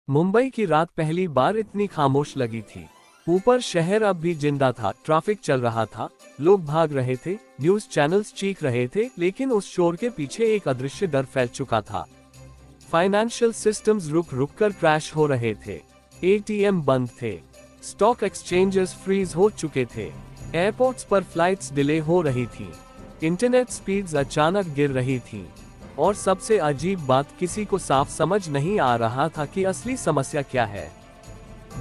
मुंबई की रात पहली बार इतनी खामोश लगी थी। ऊपर शहर अब भी जिंदा था, ट्रैफिक चल रहा था, लोग भाग रहे थे, न्यूज चैनल्स चीख रहे थे, लेकिन उस शोर के पीछे एक अदृश्य डर फैल चुका था। फाइनेंशियल सिस्टम्स रुक रुक कर क्रैश हो रहे थे, एटीएम बंद थे, स्टॉक एक्सचेंजेस फ्रीज हो चुके थे, एयरपोर्ट्स पर फ्लाइट्स डिले हो रही थी, इंटरनेट स्पीड्स अचानक गिर रही थी। और सबसे अजीब बात, किसी को साफ समझ नहीं आ रहा था कि असली समस्या क्या है।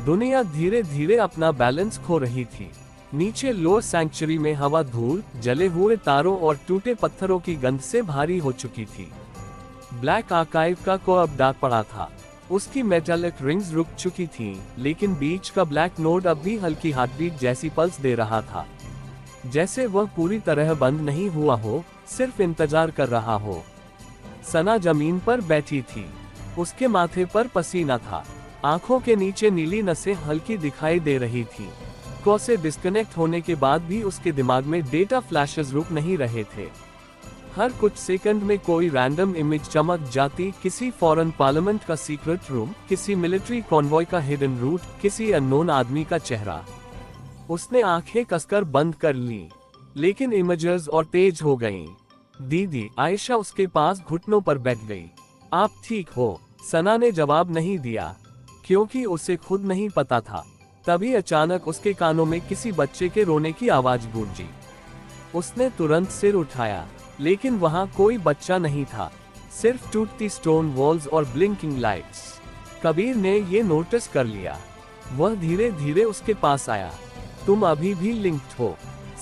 दुनिया धीरे धीरे अपना बैलेंस खो रही थी। नीचे लोअर सैंक्चुरी में हवा धूल, जले हुए तारों और टूटे पत्थरों की गंध से भारी हो चुकी थी। ब्लैक आर्काइव का कोअब डाक पड़ा था, उसकी मेटालिक रिंग्स रुक चुकी थीं, लेकिन बीच का ब्लैक नोड अब भी हल्की हार्टबीट जैसी पल्स दे रहा था, जैसे वह पूरी तरह बंद नहीं हुआ हो, सिर्फ इंतजार कर रहा हो। सना जमीन पर बैठी थी, उसके माथे पर पसीना था, आंखों के नीचे नीली नसें हल्की दिखाई दे रही थीं। कॉल से डिस्कनेक्ट होने के बाद भी उसके दिमाग में डेटा फ्लैशेस रुक नहीं रहे थे। हर कुछ सेकंड में कोई रैंडम इमेज चमक जाती, किसी फॉरेन पार्लियामेंट का सीक्रेट रूम, किसी मिलिट्री कॉन्वॉय का हिडन रूट, किसी अननोन आदमी का चेहरा। उसने आंखें कसकर बंद कर ली, लेकिन इमेजेस और तेज हो गईं। दीदी आयशा उसके पास घुटनों पर बैठ गई। आप ठीक हो? सना ने जवाब नहीं दिया, क्योंकि उसे खुद नहीं पता था। तभी अचानक उसके कानों में किसी बच्चे के रोने की आवाज गूंजी। उसने तुरंत सिर उठाया, लेकिन वहां कोई बच्चा नहीं था, सिर्फ टूटती स्टोन वॉल्स और ब्लिंकिंग लाइट्स। कबीर ने ये नोटिस कर लिया। वह धीरे धीरे उसके पास आया। तुम अभी भी लिंक्ड हो?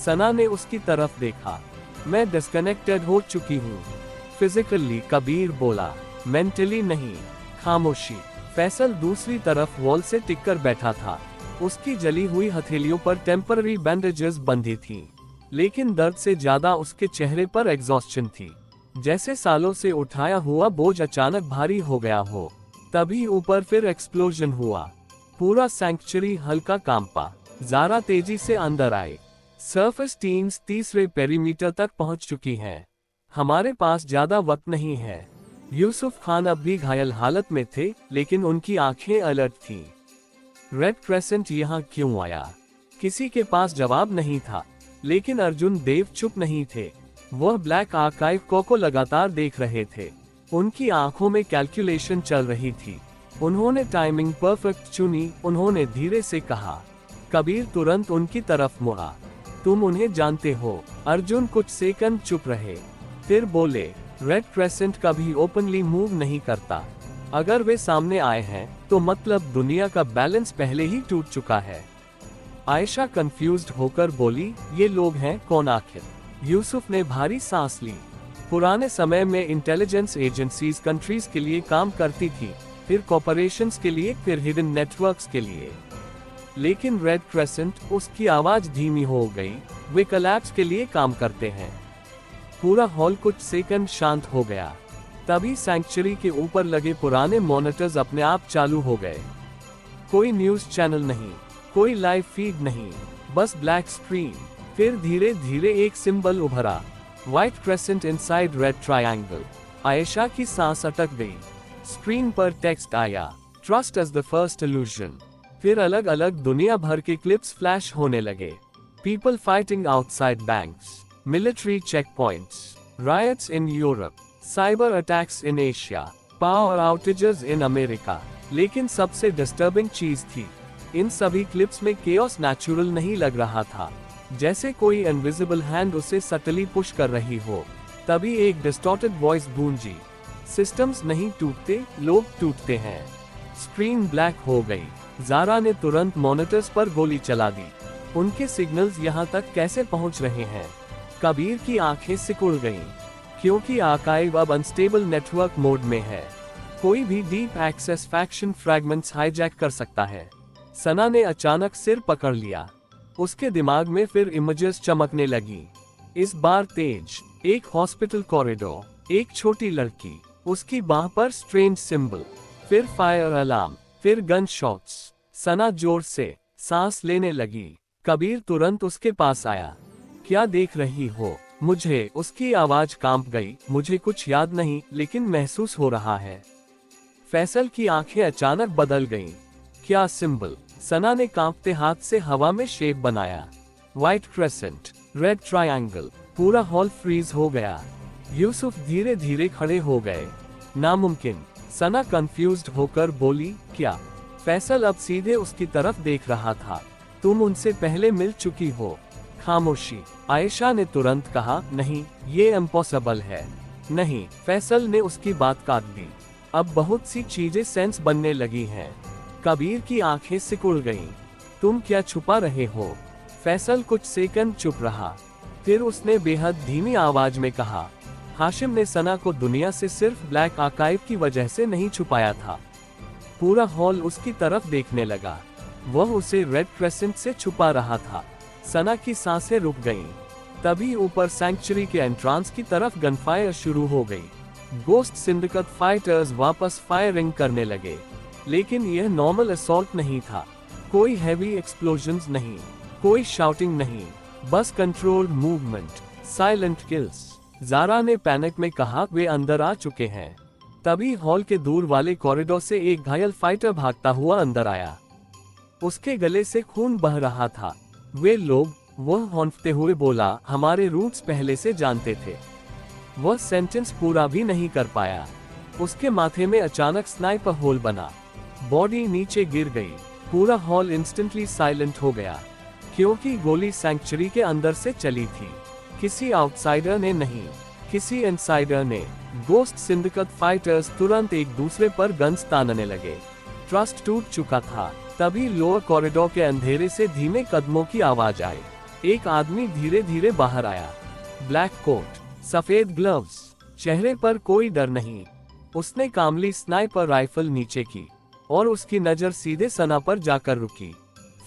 सना ने उसकी तरफ देखा। मैं डिस्कनेक्टेड हो चुकी हूँ फिजिकली, कबीर बोला, मेंटली नहीं। खामोशी। फैसल दूसरी तरफ वॉल से टिककर बैठा था, उसकी जली हुई हथेलियों पर टेम्पररी बैंडेजेस बंधी थीं, लेकिन दर्द से ज्यादा उसके चेहरे पर एग्जॉस्शन थी, जैसे सालों से उठाया हुआ बोझ अचानक भारी हो गया हो। तभी ऊपर फिर एक्सप्लोजन हुआ, पूरा सैंक्चुरी हल्का कांपा। ज़ारा तेजी से अंदर आए। सर्फेस टीम्स तीसरे पेरीमीटर तक पहुंच चुकी हैं। हमारे पास ज्यादा वक्त नहीं है। यूसुफ खान अब भी घायल हालत में थे, लेकिन उनकी आंखें अलर्ट थीं। रेड क्रेसेंट यहाँ क्यों आया? किसी के पास जवाब नहीं था, लेकिन अर्जुन देव चुप नहीं थे। वह ब्लैक आर्काइव को लगातार देख रहे थे। उनकी आंखों में कैलकुलेशन चल रही थी। उन्होंने टाइमिंग परफेक्ट चुनी। उन्होंने धीरे से कहा। कबीर तुरंत उनकी तरफ मुड़ा। तुम उन्हें जानते हो? अर्जुन कुछ सेकंड चुप रहे, फिर बोले, रेड क्रेसेंट कभी ओपनली मूव नहीं करता। अगर वे सामने आए हैं, तो मतलब दुनिया का बैलेंस पहले ही टूट चुका है। आयशा कंफ्यूज्ड होकर बोली, ये लोग हैं कौन आखिर? यूसुफ ने भारी सांस ली। पुराने समय में इंटेलिजेंस एजेंसीज कंट्रीज के लिए काम करती थी, फिर कॉर्पोरेशंस के लिए, फिर हिडन नेटवर्क्स के लिए। लेकिन रेड क्रेसेंट, उसकी आवाज धीमी हो गई, वे कोलैप्स के लिए काम करते हैं। पूरा हॉल कुछ सेकंड शांत हो गया। तभी सैंक्चुरी के ऊपर लगे पुराने मॉनिटर्स अपने आप चालू हो गए। कोई न्यूज चैनल नहीं, कोई लाइव फीड नहीं, बस ब्लैक स्क्रीन। फिर धीरे धीरे एक सिंबल उभरा, white crescent inside red triangle. Ayesha की सांस अटक गई। स्क्रीन पर टेक्स्ट आया, trust as the first illusion. फिर अलग अलग दुनिया भर के क्लिप्स फ्लैश होने लगे। People fighting outside banks, military check points, riots in Europe, cyber attacks in Asia, power outages in America. लेकिन सबसे डिस्टर्बिंग चीज थी, इन सभी क्लिप्स में केओस नेचुरल नहीं लग रहा था, जैसे कोई इनविजिबल हैंड उसे सटली पुश कर रही हो। तभी एक डिस्टॉर्टेड वॉइस गूंजी, सिस्टम्स नहीं टूटते, लोग टूटते हैं। स्क्रीन ब्लैक हो गई। ज़ारा ने तुरंत मॉनिटर्स पर गोली चला दी। उनके सिग्नल्स यहाँ तक कैसे पहुँच रहे हैं? कबीर की आंखें सिकुड़ गईं, क्योंकि आर्काइव अब अनस्टेबल नेटवर्क मोड में है। कोई भी deep access faction fragments hijack कर सकता है। सना ने अचानक सिर पकड़ लिया। उसके दिमाग में फिर इमेजेस चमकने लगी, इस बार तेज। एक हॉस्पिटल कॉरिडोर, एक छोटी लड़की, उसकी बाह पर स्ट्रेंज सिंबल, फिर फायर अलार्म, फिर गन शॉट्स। सना जोर से सांस लेने लगी। कबीर तुरंत उसके पास आया। क्या देख रही हो? मुझे, उसकी आवाज कांप गई। मुझे कुछ याद नहीं, लेकिन महसूस हो रहा है। फैसल की आंखें अचानक बदल गईं। क्या सिंबल? सना ने कांपते हाथ से हवा में शेप बनाया। White crescent, red triangle. पूरा हॉल फ्रीज हो गया। यूसुफ धीरे धीरे खड़े हो गए। नामुमकिन। सना कंफ्यूज्ड होकर बोली, क्या? फैसल अब सीधे उसकी तरफ देख रहा था। तुम उनसे पहले मिल चुकी हो। खामोशी। आयशा ने तुरंत कहा, नहीं, ये इम्पॉसिबल है। नहीं, फैसल ने उसकी बात काट दी। अब बहुत सी चीजें सेंस बनने लगी हैं। कबीर की आंखें सिकुड़ गईं। तुम क्या छुपा रहे हो? फैसल कुछ सेकंड चुप रहा। फिर उसने बेहद धीमी आवाज में कहा, हाशिम ने सना को दुनिया से सिर्फ ब्लैक आर्काइव की वजह से नहीं छुपाया था। पूरा हॉल उसकी तरफ देखने लगा। वह उसे रेड क्रेसेंट से छुपा रहा था। सना की सांसें रुक गईं। तभी ऊपर सैंक्चुरी के एंट्रांस की तरफ गनफायर शुरू हो गई। गोस्ट सिंडिकेट फाइटर्स वापस फायरिंग करने लगे। लेकिन यह नॉर्मल असॉल्ट नहीं था। कोई हैवी एक्सप्लोजन्स नहीं, कोई शाउटिंग नहीं, बस controlled movement, silent kills. Zara ने पैनिक में कहा, वे अंदर आ चुके हैं। तभी हॉल के दूर वाले कॉरिडोर से एक घायल फाइटर भागता हुआ अंदर आया। उसके गले से खून बह रहा था। वे लोग, वह हौंफते हुए बोला, हमारे रूट्स पहले से जानते थे। वह सेंटेंस पूरा भी नहीं कर पाया। उसके माथे में अचानक स्नाइपर होल बना। बॉडी नीचे गिर गई। पूरा हॉल इंस्टेंटली साइलेंट हो गया, क्योंकि गोली सैंक्चुरी के अंदर से चली थी। किसी आउटसाइडर ने नहीं, किसी इनसाइडर ने। गोस्ट सिंडिकेट फाइटर्स तुरंत एक दूसरे पर गन्स तानने लगे। ट्रस्ट टूट चुका था। तभी लोअर कॉरिडोर के अंधेरे से धीमे कदमों की आवाज आई। एक आदमी धीरे धीरे बाहर आया। ब्लैक कोट, सफेद ग्लव्स, चेहरे पर कोई डर नहीं। उसने कामली स्नाइपर राइफल नीचे की और उसकी नजर सीधे सना पर जाकर रुकी।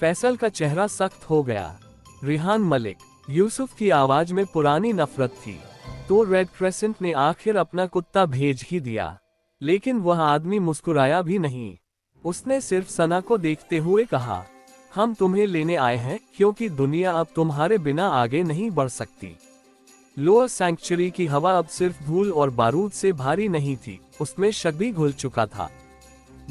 फैसल का चेहरा सख्त हो गया। रिहान मलिक। यूसुफ की आवाज में पुरानी नफरत थी। तो रेड क्रेसेंट ने आखिर अपना कुत्ता भेज ही दिया। लेकिन वह आदमी मुस्कुराया भी नहीं। उसने सिर्फ सना को देखते हुए कहा, हम तुम्हें लेने आए हैं, क्योंकि दुनिया अब तुम्हारे बिना आगे नहीं बढ़ सकती। लोअर सैंक्चुरी की हवा अब सिर्फ धूल और बारूद से भारी नहीं थी, उसमें शक भी घुल चुका था।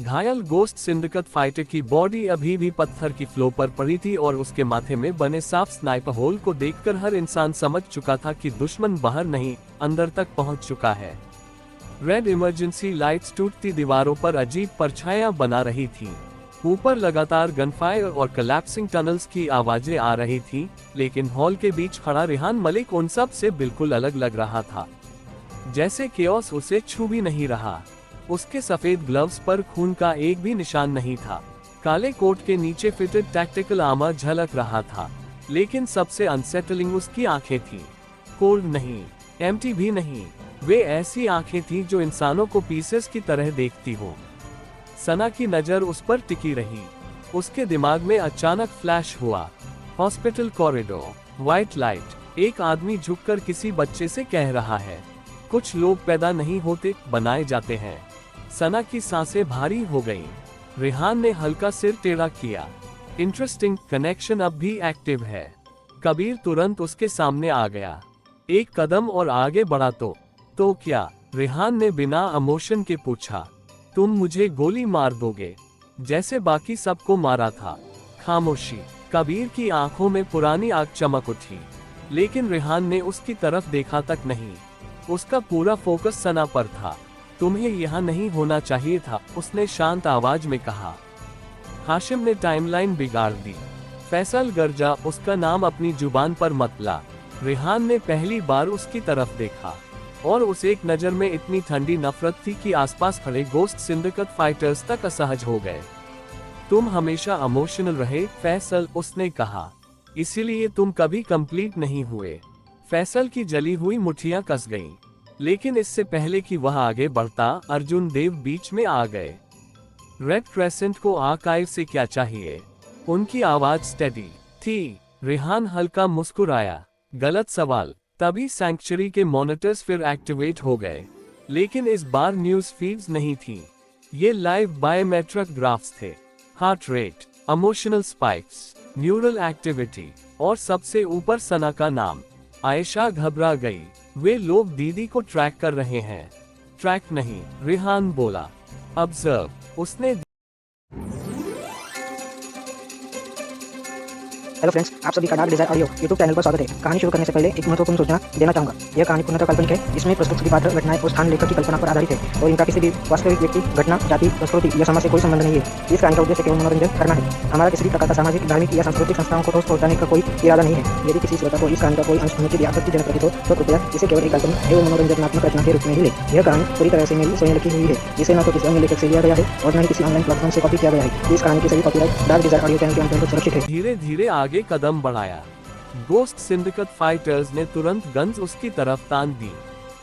घायल गोस्ट सिंडिकेट फाइटर की बॉडी अभी भी पत्थर की फ्लो पर पड़ी थी और उसके माथे में बने साफ स्नाइपर होल को देखकर हर इंसान समझ चुका था कि दुश्मन बाहर नहीं, अंदर तक पहुंच चुका है। रेड इमरजेंसी लाइट्स टूटती दीवारों पर अजीब परछाइयां बना रही थीं। ऊपर लगातार गनफायर और कोलैप्सिंग टनल्स की आवाजें आ रही थीं, लेकिन हॉल के बीच खड़ा रिहान मलिक उन सब से बिल्कुल अलग लग रहा था। जैसे केओस उसे छू भी नहीं रहा। उसके सफेद ग्लव्स पर खून का एक भी निशान नहीं था। काले कोट के नीचे फिटेड टैक्टिकल आर्मर झलक रहा था। लेकिन सबसे अनसेटलिंग उसकी आंखें थीं। कोल्ड नहीं, एम्प्टी भी नहीं। वे ऐसी आंखें थीं जो इंसानों को पीसेस की तरह देखती हो। सना की नजर उस पर टिकी रही। उसके दिमाग में अचानक फ्लैश हुआ। हॉस्पिटल कॉरिडोर, व्हाइट लाइट, एक आदमी झुककर किसी बच्चे से कह रहा है, कुछ लोग पैदा नहीं होते, बनाए जाते हैं। सना की सांसें भारी हो गईं। रिहान ने हल्का सिर टेढ़ा किया। इंटरेस्टिंग, कनेक्शन अब भी एक्टिव है। कबीर तुरंत उसके सामने आ गया। एक कदम और आगे बढ़ा तो क्या? रिहान ने बिना इमोशन के पूछा। तुम मुझे गोली मार दोगे, जैसे बाकी सबको मारा था? खामोशी। कबीर की आंखों में पुरानी आग चमक उठी, लेकिन रिहान ने उसकी तरफ देखा तक नहीं। उसका पूरा फोकस सना पर था। तुम्हें यहाँ नहीं होना चाहिए था, उसने शांत आवाज में कहा। हाशिम ने टाइमलाइन बिगाड़ दी। फैसल गर्जा, उसका नाम अपनी जुबान पर मत ला। रिहान ने पहली बार उसकी तरफ देखा और उस एक नजर में इतनी ठंडी नफरत थी कि आसपास खड़े गोस्ट सिंडिकेट फाइटर्स तक असहज हो गए। तुम हमेशा इमोशनल रहे फैसल, उसने कहा, इसीलिए तुम कभी कंप्लीट नहीं हुए। फैसल की जली हुई मुट्ठियां कस गईं, लेकिन इससे पहले कि वह आगे बढ़ता, अर्जुन देव बीच में आ गए। रेड क्रेसेंट को आर्काइव से क्या चाहिए? उनकी आवाज स्टेडी थी। रिहान हल्का मुस्कुराया। गलत सवाल। तभी सैंक्चुरी के मॉनिटर्स फिर एक्टिवेट हो गए, लेकिन इस बार न्यूज फीड्स नहीं थी। ये लाइव बायोमेट्रिक ग्राफ्स थे। Heart rate, emotional spikes, neural activity और सबसे ऊपर सना का नाम। आयशा घबरा गई। वे लोग दीदी को ट्रैक कर रहे हैं। ट्रैक नहीं, रिहान बोला। ऑब्जर्व उसने। हेलो फ्रेंड्स, आप सभी का dark desire audio YouTube channel पर स्वागत है। कहानी शुरू करने से पहले एक महत्वपूर्ण सूचना देना चाहूंगा। यह कहानी पूर्णतः काल्पनिक है। इसमें प्रस्तुत सभी पात्र, घटनाएं और स्थान लेखक की कल्पना पर आधारित है और इनका किसी भी वास्तविक व्यक्ति, घटना, जाति, संस्कृति या समाज से कोई संबंध नहीं है। इस कहानी का उद्देश्य केवल मनोरंजन करना है। हमारा किसी भी प्रकार का सामाजिक, धार्मिक या सांस्कृतिक संस्थाओं को ठोस पहुंचाने का कोई इरादा नहीं है। यदि किसी श्रोता को इस कहानी का कोई अंश सुनने के लिए आपत्तिजनक प्रतीत हो तो कृपया इसे केवल एक काल्पनिक एवं मनोरंजनात्मक रचना के रूप में ही ले। यह कहानी पूरी तरह से मेरी स्वयं लिखी हुई है, जिसे न तो किसी अन्य लेखक से लिया गया है और न ही किसी ऑनलाइन प्लेटफॉर्म से कॉपी किया गया है। इस कहानी की सभी copyright dark desire audio channel के अंतर्गत सुरक्षित है। धीरे धीरे आगे कदम बढ़ाया। गोस्ट सिंडिकेट फाइटर्स ने तुरंत गन्स उसकी तरफ तान दी,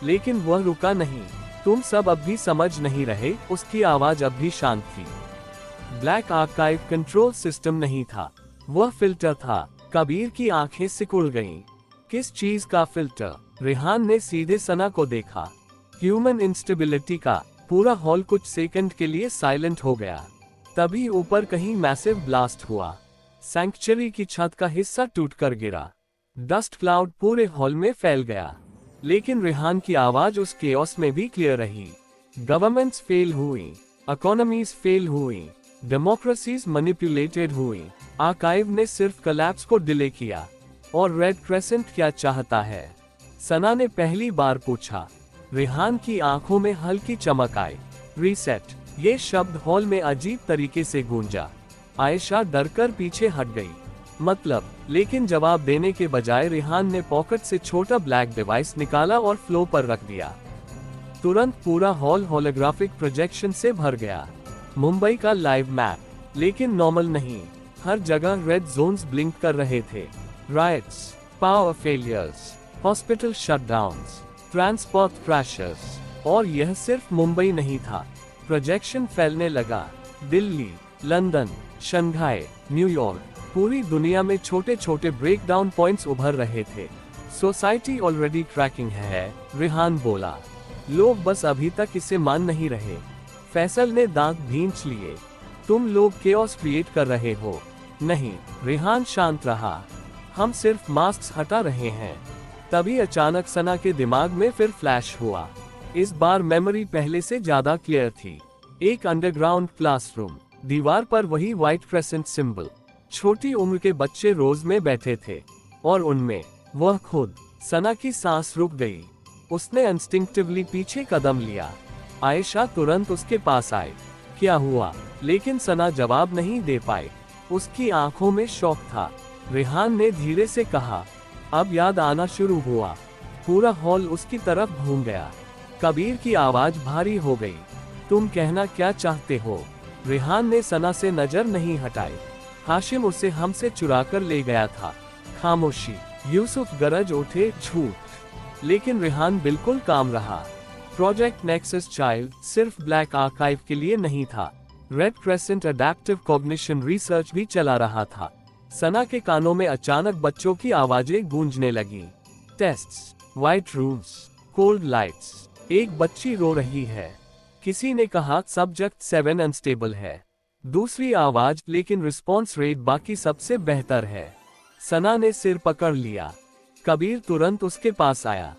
लेकिन वह रुका नहीं। तुम सब अब भी समझ नहीं रहे, उसकी आवाज अब भी शांत थी। ब्लैक आर्काइव कंट्रोल सिस्टम नहीं था, वह फिल्टर था। कबीर की आंखें सिकुड़ गईं। किस चीज का फिल्टर? रेहान ने सीधे सना को देखा। ह्यूमन इंस्टेबिलिटी का। पूरा हॉल कुछ सेकंड के लिए साइलेंट हो गया। तभी ऊपर कहीं मैसिव ब्लास्ट हुआ। सैंक्चुरी की छत का हिस्सा टूटकर गिरा। डस्ट क्लाउड पूरे हॉल में फैल गया, लेकिन रेहान की आवाज उस केओस में भी क्लियर रही। गवर्नमेंट्स फेल हुई, इकोनॉमीज फेल हुई, डेमोक्रेसीज मैनिपुलेटेड हुई। आर्काइव ने सिर्फ कोलैप्स को डिले किया। और रेड क्रेसेंट क्या चाहता है? सना ने पहली बार पूछा। रेहान की आंखों में हल्की चमक आई। रीसेट, ये शब्द हॉल में अजीब तरीके से गूंजा। आयशा डरकर पीछे हट गई। मतलब? लेकिन जवाब देने के बजाय रेहान ने पॉकेट से छोटा ब्लैक डिवाइस निकाला और फ्लो पर रख दिया। तुरंत पूरा हॉल होलोग्राफिक प्रोजेक्शन से भर गया। मुंबई का लाइव मैप, लेकिन नॉर्मल नहीं। हर जगह रेड जोन्स ब्लिंक कर रहे थे। Rights, power failures, hospital shutdowns, transport crashes. और यह सिर्फ मुंबई नहीं था। प्रोजेक्शन फैलने लगा। दिल्ली, लंदन, शंघाई, न्यूयॉर्क, पूरी दुनिया में छोटे छोटे ब्रेकडाउन पॉइंट्स उभर रहे थे। सोसाइटी ऑलरेडी क्रैकिंग है, रेहान बोला। लोग बस अभी तक इसे मान नहीं रहे। फैसल ने दांत भींच लिए। तुम लोग केओस क्रिएट कर रहे हो। नहीं, रेहान शांत रहा। हम सिर्फ मास्क हटा रहे हैं। तभी अचानक सना के दिमाग में फिर फ्लैश हुआ। इस बार मेमोरी पहले से ज्यादा क्लियर थी। एक अंडरग्राउंड क्लासरूम, दीवार पर वही व्हाइट क्रेसेंट सिंबल। छोटी उम्र के बच्चे रोज में बैठे थे और उनमें वह खुद। सना की सांस रुक गई। उसने इंस्टिंक्टिवली पीछे कदम लिया। आयशा तुरंत उसके पास आई। क्या हुआ? लेकिन सना जवाब नहीं दे पाई। उसकी आंखों में शौक था। रेहान ने धीरे से कहा। अब याद आना शुरू हुआ। पूरा हॉल उसकी तरफ घूम गया। कबीर की आवाज भारी हो गई। तुम कहना क्या चाहते हो? रेहान ने सना से नजर नहीं हटाई। हाशिम उसे हमसे चुराकर ले गया था। खामोशी। यूसुफ गरज उठे, झूठ। लेकिन रेहान बिल्कुल काम रहा। प्रोजेक्ट नेक्सस चाइल्ड सिर्फ ब्लैक आर्काइव के लिए नहीं था। Red crescent adaptive cognition research भी चला रहा था। सना के कानों में अचानक बच्चों की आवाजें गूंजने लगी। Tests, white rooms, cold lights. एक बच्ची रो रही है। किसी ने कहा सब्जेक्ट 7 अनस्टेबल है। दूसरी आवाज, लेकिन रिस्पॉन्स रेट बाकी सबसे बेहतर है। सना ने सिर पकड़ लिया। कबीर तुरंत उसके पास आया।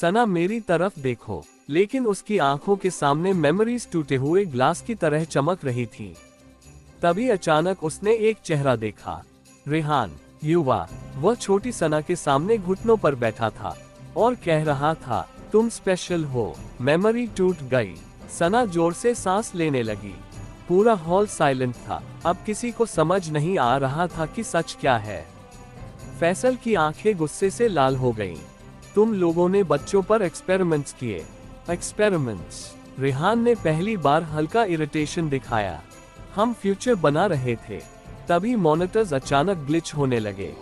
सना, मेरी तरफ देखो। लेकिन उसकी आंखों के सामने मेमोरीज टूटे हुए ग्लास की तरह चमक रही थी। तभी अचानक उसने एक चेहरा देखा। रेहान, युवा। वह छोटी सना के सामने घुटनों पर बैठा था और कह रहा था, तुम स्पेशल हो। मेमोरी टूट गई। सना जोर से सांस लेने लगी। पूरा हॉल साइलेंट था। अब किसी को समझ नहीं आ रहा था कि सच क्या है। फैसल की आंखें गुस्से से लाल हो गईं। तुम लोगों ने बच्चों पर एक्सपेरिमेंट्स किए। एक्सपेरिमेंट्स? रेहान ने पहली बार हल्का इरिटेशन दिखाया। हम फ्यूचर बना रहे थे। तभी मॉनिटर्स अचानक ग्लिच होने लगे।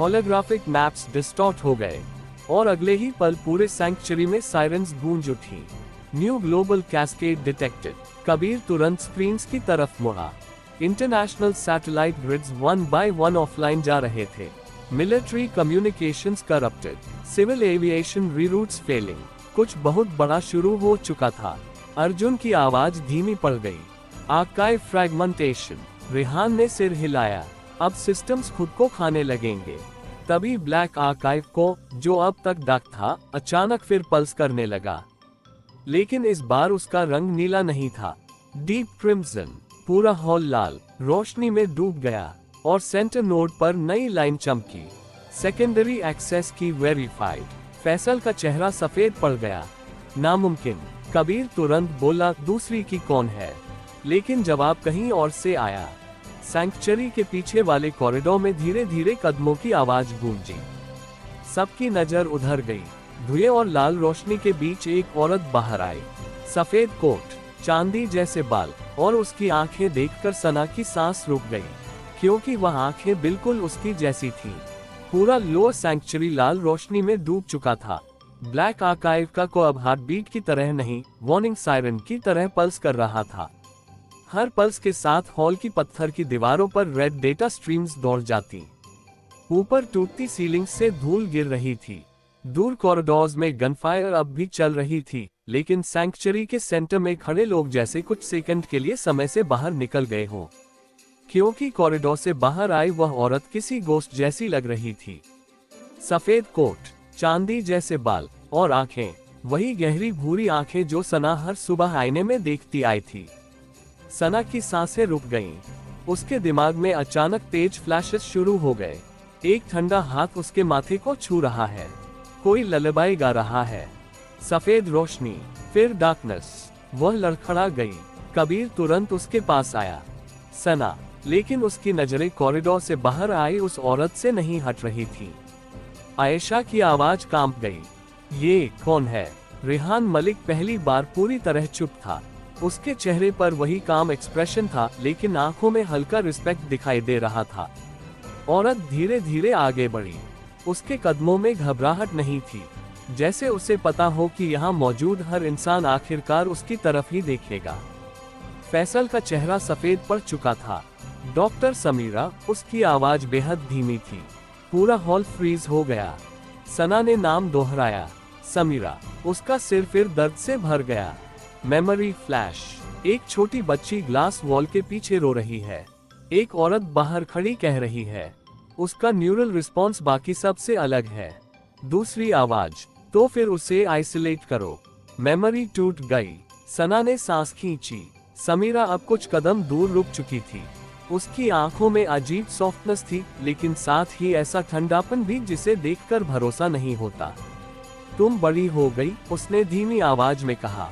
होलोग्राफिक मैप्स डिस्टॉर्ट हो गए और अगले ही पल पूरे सैंक्चुरी में सायरन्स गूंज उठी। New global cascade detected. Kabir तुरंत स्क्रीन्स की तरफ मुड़ा। International satellite grids 1 by 1 offline जा रहे थे। Military communications corrupted. Civil aviation reroutes failing. कुछ बहुत बड़ा शुरू हो चुका था। अर्जुन की आवाज धीमी पड़ गई। Archive fragmentation. रेहान ने सिर हिलाया। अब सिस्टम्स खुद को खाने लगेंगे। तभी ब्लैक आर्काइव को, जो अब तक डार्क था, अचानक फिर पल्स करने लगा। लेकिन इस बार उसका रंग नीला नहीं था। डीप क्रिम्सन, पूरा हॉल लाल रोशनी में डूब गया और सेंटर नोड पर नई लाइन चमकी। सेकेंडरी एक्सेस की वेरीफाइड। फैसल का चेहरा सफेद पड़ गया। नामुमकिन। कबीर तुरंत बोला, दूसरी की कौन है? लेकिन जवाब कहीं और से आया। सैंक्चुरी के पीछे वाले कॉरिडोर में धीरे धीरे कदमों की आवाज गूंजी। सबकी नजर उधर गई। धुएं और लाल रोशनी के बीच एक औरत बाहर आई। सफेद कोट, चांदी जैसे बाल और उसकी आंखें देखकर सना की सांस रुक गई, क्योंकि वह आंखें बिल्कुल उसकी जैसी थीं। पूरा लोअर सैंक्चुरी लाल रोशनी में डूब चुका था। ब्लैक आर्काइव का को अब हार्ट बीट की तरह नहीं, वार्निंग सायरन की तरह पल्स कर रहा था। हर पल्स के साथ हॉल की पत्थर की दीवारों पर रेड डेटा स्ट्रीम्स दौड़ जाती। ऊपर टूटती सीलिंग से धूल गिर रही थी। दूर कॉरिडोर्स में गनफायर अब भी चल रही थी, लेकिन सैंक्चुरी के सेंटर में खड़े लोग जैसे कुछ सेकंड के लिए समय से बाहर निकल गए हों, क्योंकि कॉरिडोर से बाहर आई वह औरत किसी गोस्ट जैसी लग रही थी। सफेद कोट, चांदी जैसे बाल और आंखें, वही गहरी भूरी आंखें जो सना हर सुबह आईने में देखती आई थी। सना की सांसें रुक गईं। उसके दिमाग में अचानक तेज फ्लैशेस शुरू हो गए। एक ठंडा हाथ उसके माथे को छू रहा है। कोई ललबाई गा रहा है। सफेद रोशनी, फिर डार्कनेस। वह लड़खड़ा गई। कबीर तुरंत उसके पास आया। सना, लेकिन उसकी नजरें कॉरिडोर से बाहर आई उस औरत से नहीं हट रही थी। आयशा की आवाज कांप गई। ये कौन है? रेहान मलिक पहली बार पूरी तरह चुप था। उसके चेहरे पर वही काम एक्सप्रेशन था, लेकिन आंखों में हल्का रिस्पेक्ट दिखाई दे रहा था। औरत धीरे धीरे आगे बढ़ी। उसके कदमों में घबराहट नहीं थी, जैसे उसे पता हो कि यहाँ मौजूद हर इंसान आखिरकार उसकी तरफ ही देखेगा। फैसल का चेहरा सफेद पड़ चुका था। डॉक्टर समीरा, उसकी आवाज बेहद धीमी थी। पूरा हॉल फ्रीज हो गया। सना ने नाम दोहराया, समीरा। उसका सिर फिर दर्द से भर गया। Memory flash. एक छोटी बच्ची ग्लास वॉल के पीछे रो रही है। एक औरत बाहर खड़ी कह रही है। उसका न्यूरल रिस्पॉन्स बाकी सब से अलग है। दूसरी आवाज, तो फिर उसे आइसोलेट करो। मेमोरी टूट गई। सना ने सांस खींची। समीरा अब कुछ कदम दूर रुक चुकी थी। उसकी आंखों में अजीब सॉफ्टनेस थी, लेकिन साथ ही ऐसा ठंडापन भी जिसे देखकर भरोसा नहीं होता। तुम बड़ी हो गई, उसने धीमी आवाज में कहा।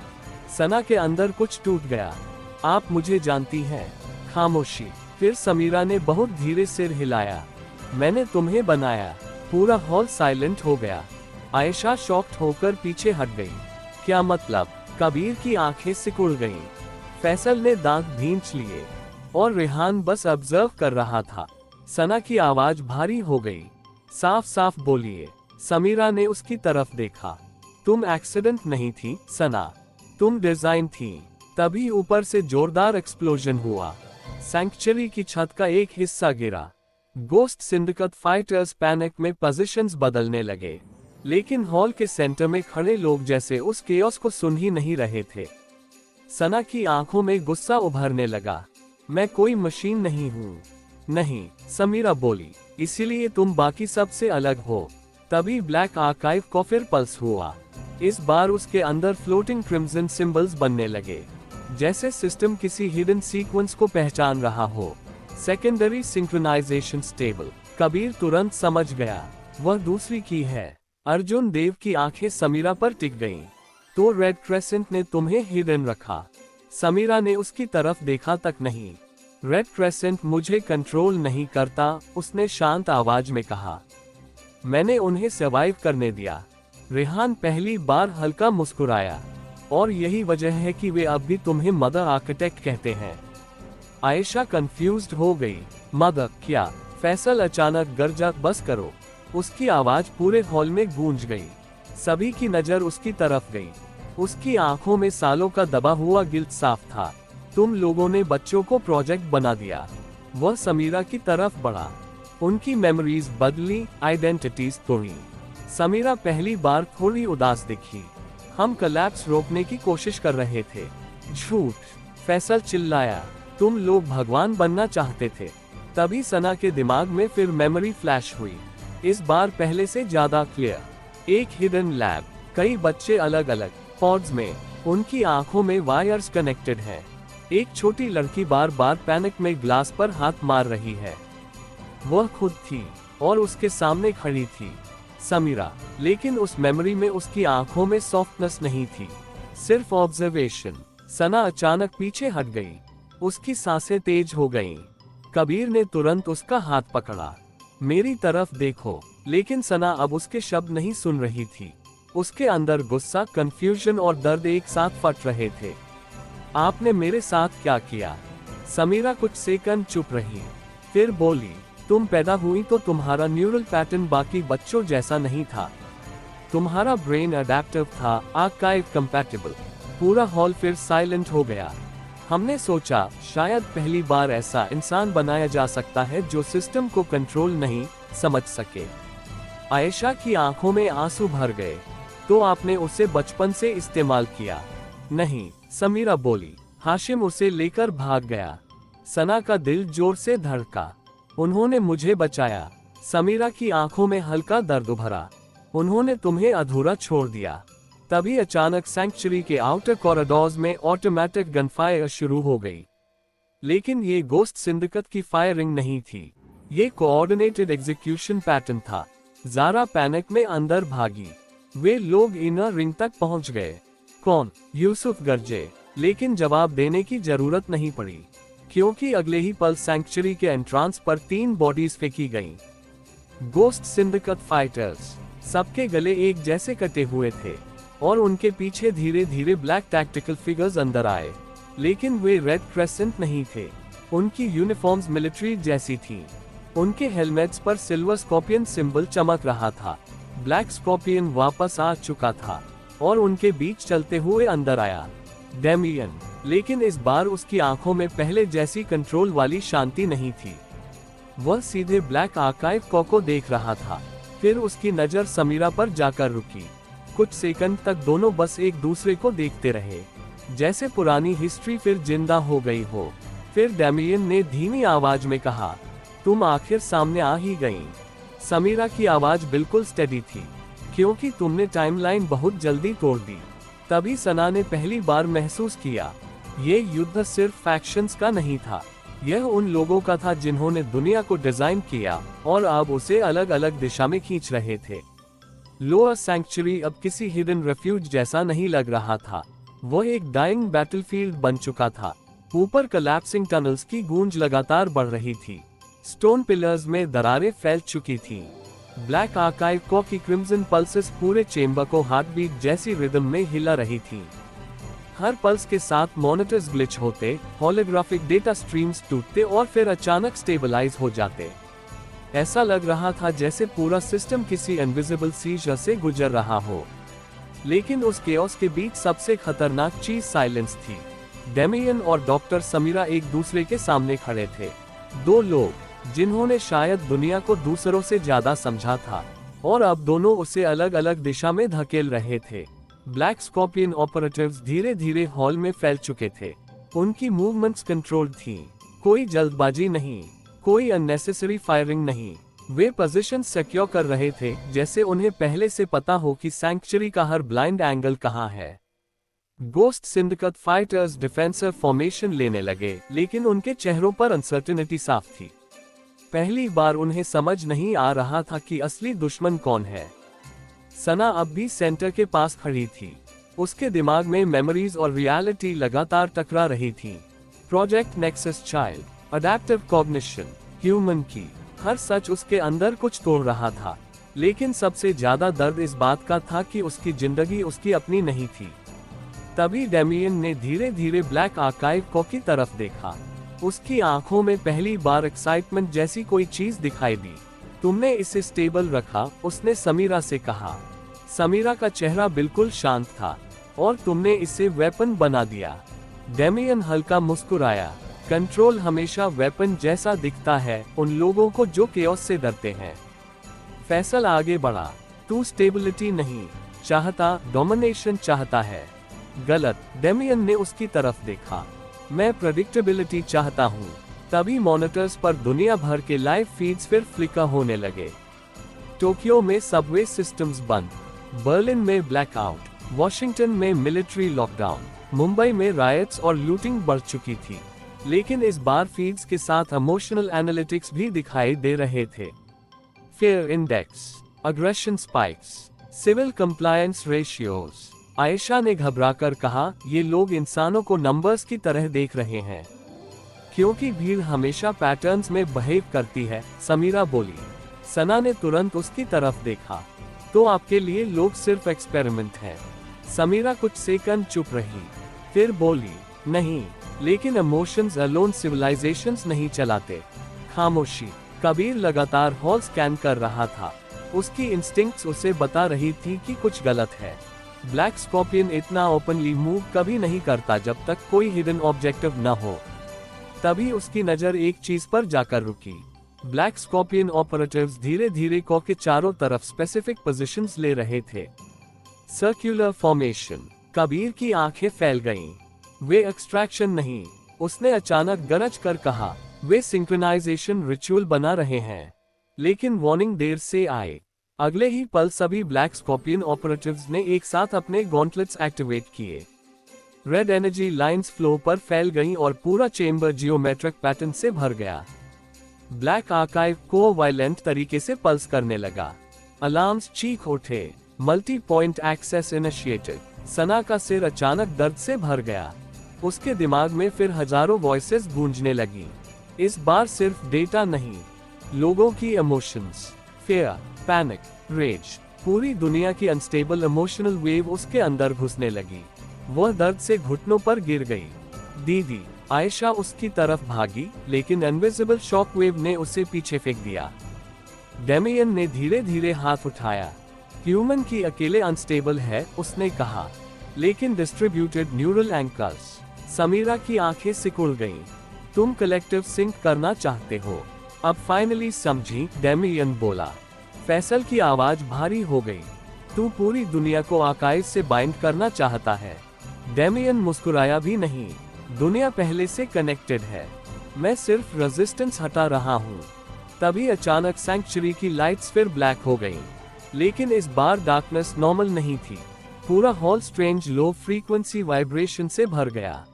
सना के अंदर कुछ टूट गया। आप मुझे जानती हैं। खामोशी। फिर समीरा ने बहुत धीरे सिर हिलाया। मैंने तुम्हें बनाया। पूरा हॉल साइलेंट हो गया। आयशा शॉक्ड होकर पीछे हट गई। क्या मतलब? कबीर की आंखें सिकुड़ गईं। फैसल ने दांत भींच लिए और रेहान बस ऑब्जर्व कर रहा था। सना की आवाज भारी हो गई। साफ साफ बोलिए। समीरा ने उसकी तरफ देखा। तुम एक्सीडेंट नहीं थी सना, तुम डिजाइन थी। तभी ऊपर से जोरदार एक्सप्लोजन हुआ। सैंक्चुरी की छत का एक हिस्सा गिरा। गोस्ट सिंडिकेट फाइटर्स पैनिक में पोजीशंस बदलने लगे, लेकिन हॉल के सेंटर में खड़े लोग जैसे उस केओस को सुन ही नहीं रहे थे। सना की आंखों में गुस्सा उभरने लगा। मैं कोई मशीन नहीं हूँ। नहीं, समीरा बोली, इसीलिए तुम बाकी सब से अलग हो। तभी ब्लैक आर्काइव को फिर पल्स हुआ। इस बार उसके अंदर फ्लोटिंग क्रिम्सन सिंबल्स बनने लगे, जैसे सिस्टम किसी हिडन सीक्वेंस को पहचान रहा हो। Secondary synchronisation stable. कबीर तुरंत समझ गया, वह दूसरी की है। अर्जुन देव की आंखें समीरा पर टिक गईं। तो रेड क्रेसेंट ने तुम्हें हिडन रखा। समीरा ने उसकी तरफ देखा तक नहीं। रेड क्रेसेंट मुझे कंट्रोल नहीं करता, उसने शांत आवाज में कहा। मैंने उन्हें सर्वाइव करने दिया। रेहान पहली बार हल्का मुस्कुराया। और यही वजह है कि वे अब भी तुम्हें मदर आर्किटेक्ट कहते हैं। आयशा कंफ्यूज्ड हो गई। मदर क्या? फैसल अचानक गरजा, बस करो। उसकी आवाज पूरे हॉल में गूंज गई। सभी की नजर उसकी तरफ गई। उसकी आंखों में सालों का दबा हुआ गिल्ट साफ था। तुम लोगों ने बच्चों को प्रोजेक्ट बना दिया। वह समीरा की तरफ बढ़ा। उनकी मेमोरीज बदली, आइडेंटिटीज तोड़ी। समीरा पहली बार थोड़ी उदास दिखी। हम कोलैप्स रोकने की कोशिश कर रहे थे। झूठ, फैसल चिल्लाया। तुम लोग भगवान बनना चाहते थे। तभी सना के दिमाग में फिर मेमोरी फ्लैश हुई, इस बार पहले से ज्यादा क्लियर। एक हिडन लैब, कई बच्चे अलग अलग पॉड्स में, उनकी आंखों में वायर्स कनेक्टेड हैं। एक छोटी लड़की बार बार पैनिक में ग्लास पर हाथ मार रही है। वह खुद थी और उसके सामने खड़ी थी समीरा, लेकिन उस मेमोरी में उसकी आंखों में सॉफ्टनेस नहीं थी, सिर्फ ऑब्जर्वेशन। सना अचानक पीछे हट गई, उसकी सांसें तेज हो गईं। कबीर ने तुरंत उसका हाथ पकड़ा। मेरी तरफ देखो। लेकिन सना अब उसके शब्द नहीं सुन रही थी। उसके अंदर गुस्सा, कंफ्यूजन और दर्द एक साथ फट रहे थे। आपने मेरे साथ क्या किया? समीरा कुछ सेकंड चुप रही, फिर बोली, तुम पैदा हुई तो तुम्हारा न्यूरल पैटर्न बाकी बच्चों जैसा नहीं था। तुम्हारा ब्रेन अडेप्टिव था, आर्काइव कंपैटिबल। पूरा हॉल फिर साइलेंट हो गया। हमने सोचा शायद पहली बार ऐसा इंसान बनाया जा सकता है जो सिस्टम को कंट्रोल नहीं समझ सके। आयशा की आंखों में आंसू भर गए। तो आपने उसे बचपन से इस्तेमाल किया? नहीं, समीरा बोली। हाशिम उसे लेकर भाग गया। सना का दिल जोर से धड़का। उन्होंने मुझे बचाया। समीरा की आंखों में हल्का दर्द उभरा। उन्होंने तुम्हें अधूरा छोड़ दिया। तभी अचानक सैंक्चुरी के आउटर कॉरिडोर्स में ऑटोमेटिक गनफायर शुरू हो गई। लेकिन ये गोस्ट सिंडिकेट की फायरिंग नहीं थी, ये कोऑर्डिनेटेड एग्जीक्यूशन पैटर्न था। ज़ारा पैनिक में अंदर भागी। वे लोग इनर रिंग तक पहुंच गए। कौन? यूसुफ गरजे। लेकिन जवाब देने की जरूरत नहीं पड़ी, क्योंकि अगले ही पल सैंक्चुरी के एंट्रांस पर 3 बॉडीज फेंकी गईं। Ghost syndicate fighters. सबके गले एक जैसे कटे हुए थे और उनके पीछे धीरे धीरे ब्लैक टैक्टिकल फिगर्स अंदर आए। लेकिन वे रेड क्रेसेंट नहीं थे। उनकी यूनिफॉर्म्स मिलिट्री जैसी थीं। उनके हेलमेट्स पर सिल्वर स्कॉर्पियन सिंबल चमक रहा था। ब्लैक स्कॉर्पियन वापस आ चुका था और उनके बीच चलते हुए अंदर आया डेमियन। लेकिन इस बार उसकी आंखों में पहले जैसी कंट्रोल वाली शांति नहीं थी। वह सीधे ब्लैक आर्काइव को देख रहा था। फिर उसकी नजर समीरा पर जाकर रुकी। कुछ सेकंड तक दोनों बस एक दूसरे को देखते रहे, जैसे पुरानी हिस्ट्री फिर जिंदा हो गई हो। फिर डेमियन ने धीमी आवाज में कहा, तुम आखिर सामने आ ही गईं। समीरा की आवाज बिल्कुल स्टेडी थी, क्योंकि तुमने टाइमलाइन बहुत जल्दी तोड़ दी। तभी सना ने पहली बार महसूस किया, ये युद्ध सिर्फ फैक्शंस का नहीं था, यह उन लोगों का था जिन्होंने दुनिया को डिजाइन किया और अब उसे अलग अलग दिशा में खींच रहे थे। लोअर सैंक्चुरी अब किसी हिडन रेफ्यूज जैसा नहीं लग रहा था, वह एक डाइंग बैटलफील्ड बन चुका था। ऊपर कोलैप्सिंग टनल्स की गूंज लगातार बढ़ रही थी। स्टोन पिलर्स में दरारें फैल चुकी थीं। ब्लैक आर्काइव की क्रिम्सन पल्सेस पूरे चेंबर को हार्टबीट जैसी रिदम में हिला रही थीं। हर पल्स के साथ मॉनिटर्स ग्लिच होते, होलोग्राफिक डेटा स्ट्रीम्स टूटते और फिर अचानक स्टेबलाइज हो जाते। ऐसा लग रहा था जैसे पूरा सिस्टम किसी इनविजिबल सीजर से गुजर रहा हो। लेकिन उस केओस के बीच सबसे खतरनाक चीज साइलेंस थी। डेमियन और डॉक्टर समीरा एक दूसरे के सामने खड़े थे। 2 लोग जिन्होंने शायद दुनिया को दूसरों से ज्यादा समझा था, और अब दोनों उसे अलग अलग दिशा में धकेल रहे थे। ब्लैक स्कॉर्पियन ऑपरेटिव्स धीरे धीरे हॉल में फैल चुके थे। उनकी मूवमेंट्स कंट्रोल्ड थीं। कोई जल्दबाजी नहीं, कोई अननेसेसरी फायरिंग नहीं। वे पोजीशन सिक्योर कर रहे थे, जैसे उन्हें पहले से पता हो कि सैंक्चुरी का हर ब्लाइंड एंगल कहाँ है। Ghost syndicate fighters defensive formation लेने लगे, लेकिन उनके चेहरों पर अनसर्टेनिटी साफ थी। पहली बार उन्हें समझ नहीं आ रहा था कि असली दुश्मन कौन है। सना अब भी सेंटर के पास खड़ी थी। उसके दिमाग में मेमोरीज और रियलिटी लगातार टकरा रही थी। Project nexus child, adaptive cognition, human की हर सच उसके अंदर कुछ तोड़ रहा था। लेकिन सबसे ज्यादा दर्द इस बात का था कि उसकी जिंदगी उसकी अपनी नहीं थी। तभी डेमियन ने धीरे धीरे ब्लैक आर्काइव की तरफ देखा। उसकी आंखों में पहली बार एक्साइटमेंट जैसी कोई चीज दिखाई दी। तुमने इसे स्टेबल रखा, उसने समीरा से कहा। समीरा का चेहरा बिल्कुल शांत था। और तुमने इसे वेपन बना दिया। डेमियन हल्का मुस्कुराया। कंट्रोल हमेशा वेपन जैसा दिखता है उन लोगों को जो केओस से डरते हैं। फैसल आगे बढ़ा। तू स्टेबिलिटी नहीं चाहता, डोमिनेशन चाहता है। गलत। डेमियन ने उसकी तरफ देखा। मैं प्रेडिक्टेबिलिटी चाहता हूँ। तभी मॉनिटर्स पर दुनिया भर के लाइव फीड्स फिर फ्लिकर होने लगे। टोक्यो में सबवे सिस्टम्स बंद, बर्लिन में ब्लैकआउट, वॉशिंगटन में मिलिट्री लॉकडाउन। मुंबई में रायट्स और लूटिंग बढ़ चुकी थी, लेकिन इस बार फीड्स के साथ इमोशनल एनालिटिक्स भी दिखाई दे रहे थे। Fear index, aggression spikes, civil compliance ratios. Ayesha ने घबराकर कहा, ये लोग इंसानों को नंबर्स की तरह देख रहे हैं। क्योंकि भीड़ हमेशा पैटर्न्स में बिहेव करती है, समीरा बोली। सना ने तुरंत उसकी तरफ देखा। तो आपके लिए लोग सिर्फ एक्सपेरिमेंट हैं। समीरा कुछ सेकंड चुप रही, फिर बोली, नहीं, लेकिन इमोशंस अलोन सिविलाइजेशंस नहीं चलाते। खामोशी। कबीर लगातार हॉल स्कैन कर रहा था। उसकी इंस्टिंक्ट्स उसे बता रही थी कि कुछ गलत है। ब्लैक स्कॉर्पियन इतना ओपनली मूव कभी नहीं करता जब तक कोई हिडन ऑब्जेक्टिव न हो। तभी उसकी नजर एक चीज पर जाकर रुकी। ब्लैक स्कॉर्पियन ऑपरेटिव्स धीरे धीरे कॉ के चारों तरफ स्पेसिफिक पोजीशंस ले रहे थे। Circular formation. कबीर की आंखें फैल गईं। वे एक्सट्रैक्शन नहीं, उसने अचानक गरज कर कहा, वे सिंक्रोनाइजेशन रिचुअल बना रहे हैं। लेकिन वार्निंग देर से आए। अगले ही पल सभी ब्लैक स्कॉर्पियन ऑपरेटिव्स ने एक साथ अपने गॉन्टलेट्स एक्टिवेट किए। रेड एनर्जी लाइंस फ्लो पर फैल गईं और पूरा चेंबर जियोमेट्रिक पैटर्न से भर गया। ब्लैक आर्काइव को वायलेंट तरीके से पल्स करने लगा। अलार्म्स चीख उठे। Multi point access initiated. Sana का सिर अचानक दर्द से भर गया। उसके दिमाग में फिर हजारों वॉइसेस गूंजने लगी। इस बार सिर्फ डेटा नहीं, लोगों की इमोशंस, फेयर, पैनिक, रेज, पूरी दुनिया की अनस्टेबल इमोशनल वेव उसके अंदर घुसने लगी। वह दर्द से घुटनों पर गिर गई। दीदी। आयशा उसकी तरफ भागी, लेकिन इनविजिबल शॉक वेव ने उसे पीछे फेंक दिया। डेमियन ने धीरे धीरे हाथ उठाया। ह्यूमन की अकेले अनस्टेबल है, उसने कहा, लेकिन डिस्ट्रीब्यूटेड न्यूरल एंकर्स। समीरा की आंखें सिकुड़ गईं। तुम कलेक्टिव सिंक करना चाहते हो। अब फाइनली समझी, डेमियन बोला। फैसल की आवाज भारी हो गई। तू पूरी दुनिया को आर्काइव से बाइंड करना चाहता है। डेमियन मुस्कुराया भी नहीं। दुनिया पहले से कनेक्टेड है, मैं सिर्फ रेजिस्टेंस हटा रहा हूँ। तभी अचानक सैंक्चुरी की लाइट्स फिर ब्लैक हो गईं। लेकिन इस बार डार्कनेस नॉर्मल नहीं थी। पूरा hall strange low frequency vibration से भर गया।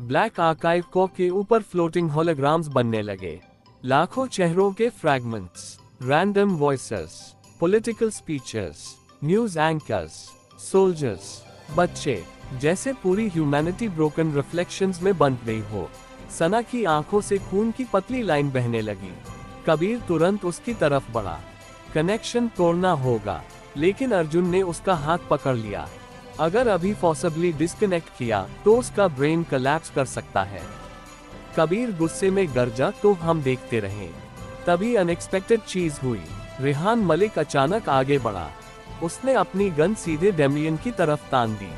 ब्लैक आर्काइव को के ऊपर फ्लोटिंग होलोग्राम्स बनने लगे। लाखों चेहरों के fragments, random voices, political speeches, news anchors, soldiers, बच्चे, जैसे पूरी ह्यूमैनिटी ब्रोकन रिफ्लेक्शंस में बंध गई हो। सना की आंखों से खून की पतली लाइन बहने लगी। कबीर तुरंत उसकी तरफ बढ़ा। कनेक्शन तोड़ना होगा, लेकिन अर्जुन ने उसका हाथ पकड़ लिया। अगर अभी पॉसिबली डिस्कनेक्ट किया तो उसका ब्रेन कोलैप्स कर सकता है। कबीर गुस्से में गरजा तो हम देखते रहे। तभी अनएक्सपेक्टेड चीज हुई। रेहान मलिक अचानक आगे बढ़ा। उसने अपनी गन सीधे डेमियन की तरफ तान दी।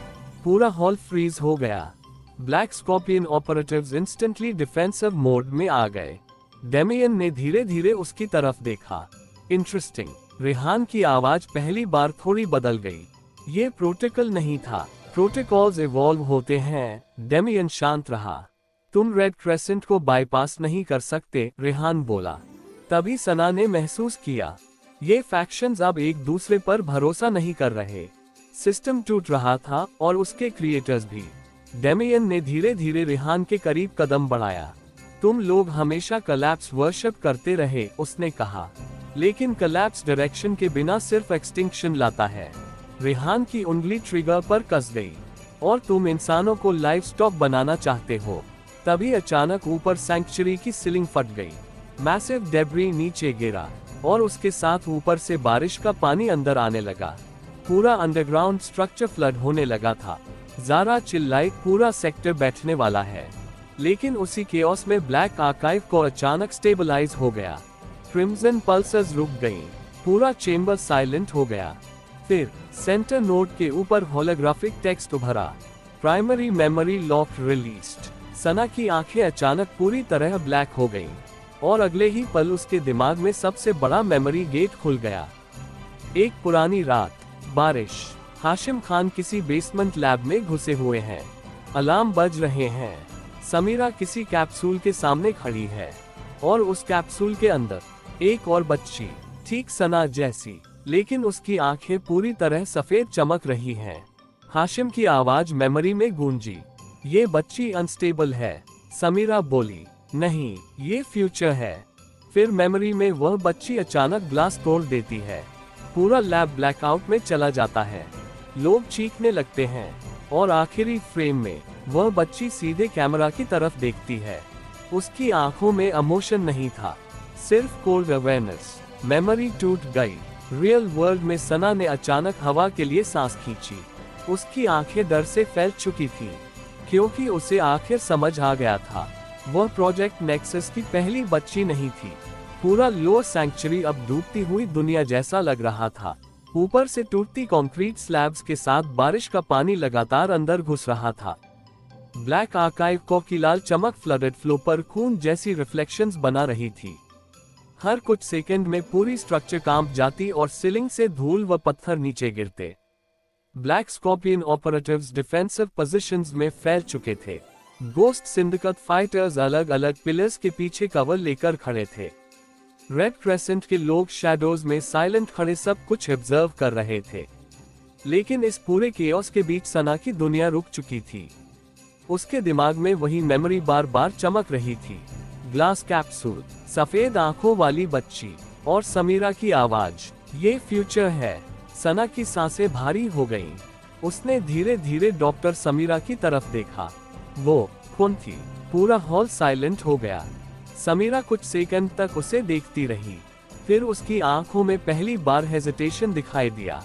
पूरा हॉल फ्रीज हो गया। Black scorpion operatives instantly defensive mode में आ गए। डेमियन ने धीरे धीरे उसकी तरफ देखा। इंटरेस्टिंग। रेहान की आवाज पहली बार थोड़ी बदल गई। ये प्रोटोकॉल नहीं था, प्रोटोकॉल्स इवॉल्व होते हैं। डेमियन शांत रहा। तुम रेड क्रेसेंट को बाईपास नहीं कर सकते, रेहान बोला। तभी सना ने महसूस किया, ये फैक्शंस अब एक दूसरे पर भरोसा नहीं कर रहे। सिस्टम टूट रहा था और उसके क्रिएटर्स भी। डेमियन ने धीरे धीरे रेहान के करीब कदम बढ़ाया। तुम लोग हमेशा कोलैप्स वर्शिप करते रहे, उसने कहा, लेकिन कोलैप्स डायरेक्शन के बिना सिर्फ एक्सटिंक्शन लाता है। रेहान की उंगली ट्रिगर पर कस गई। और तुम इंसानों को लाइव स्टॉक बनाना चाहते हो। तभी अचानक ऊपर सैंक्चुरी की सीलिंग फट गई। मैसिव डेब्री नीचे गिरा और उसके साथ ऊपर से बारिश का पानी अंदर आने लगा। पूरा अंडरग्राउंड स्ट्रक्चर फ्लड होने लगा था। ज़ारा चिल्लाई, पूरा सेक्टर बैठने वाला है। लेकिन उसी केओस में ब्लैक आर्काइव को अचानक स्टेबलाइज हो गया। क्रिम्सन पल्सेस रुक गईं। पूरा चेंबर साइलेंट हो गया। फिर सेंटर नोड के ऊपर होलोग्राफिक टेक्स्ट उभरा, प्राइमरी मेमोरी लॉक रिलीज्ड। सना की आंखें अचानक पूरी तरह ब्लैक हो गईं और अगले ही पल उसके दिमाग में सबसे बड़ा मेमोरी गेट खुल गया। एक पुरानी रात, बारिश, हाशिम खान किसी बेसमेंट लैब में घुसे हुए हैं। अलार्म बज रहे हैं। समीरा किसी कैप्सूल के सामने खड़ी है और उस कैप्सूल के अंदर एक और बच्ची, ठीक सना जैसी, लेकिन उसकी आंखें पूरी तरह सफेद चमक रही हैं। हाशिम की आवाज मेमोरी में गूंजी, ये बच्ची अनस्टेबल है। समीरा बोली, नहीं, ये फ्यूचर है। फिर मेमोरी में वह बच्ची अचानक ग्लास तोड़ देती है। पूरा लैब ब्लैकआउट में चला जाता है। लोग चीखने लगते हैं और आखिरी फ्रेम में वह बच्ची सीधे कैमरा की तरफ देखती है। उसकी आंखों में इमोशन नहीं था, सिर्फ कोल्ड अवेयरनेस। मेमोरी टूट गई। रियल वर्ल्ड में सना ने अचानक हवा के लिए सांस खींची। उसकी आंखें डर से फैल चुकी थी, क्योंकि उसे आखिर समझ आ गया था, वह प्रोजेक्ट नेक्सस की पहली बच्ची नहीं थी। पूरा लोअर सैंक्चुरी अब डूबती हुई दुनिया जैसा लग रहा था। ऊपर से टूटती कंक्रीट स्लैब्स के साथ बारिश का पानी लगातार अंदर घुस रहा था। ब्लैक आर्काइव की लाल चमक फ्लडेड फ्लो पर खून जैसी रिफ्लेक्शंस बना रही थी। हर कुछ सेकंड में पूरी स्ट्रक्चर कांप जाती और सीलिंग से धूल व पत्थर नीचे गिरते। Black scorpion operatives defensive positions में फैल चुके थे। गोस्ट सिंडिकेट फाइटर्स अलग अलग पिलर्स के पीछे कवर लेकर खड़े थे। रेड क्रेसेंट के लोग शैडोज में साइलेंट खड़े सब कुछ ऑब्जर्व कर रहे थे। लेकिन इस पूरे केओस के बीच सना की दुनिया रुक चुकी थी। उसके दिमाग में वही मेमोरी बार बार चमक रही थी। ग्लास कैप्सूल, सफेद आंखों वाली बच्ची और समीरा की आवाज, ये फ्यूचर है। सना की सांसें भारी हो गईं। उसने धीरे धीरे डॉक्टर समीरा की तरफ देखा। वो कौन थी? पूरा हॉल साइलेंट हो गया। समीरा कुछ सेकंड तक उसे देखती रही, फिर उसकी आंखों में पहली बार हेजिटेशन दिखाई दिया।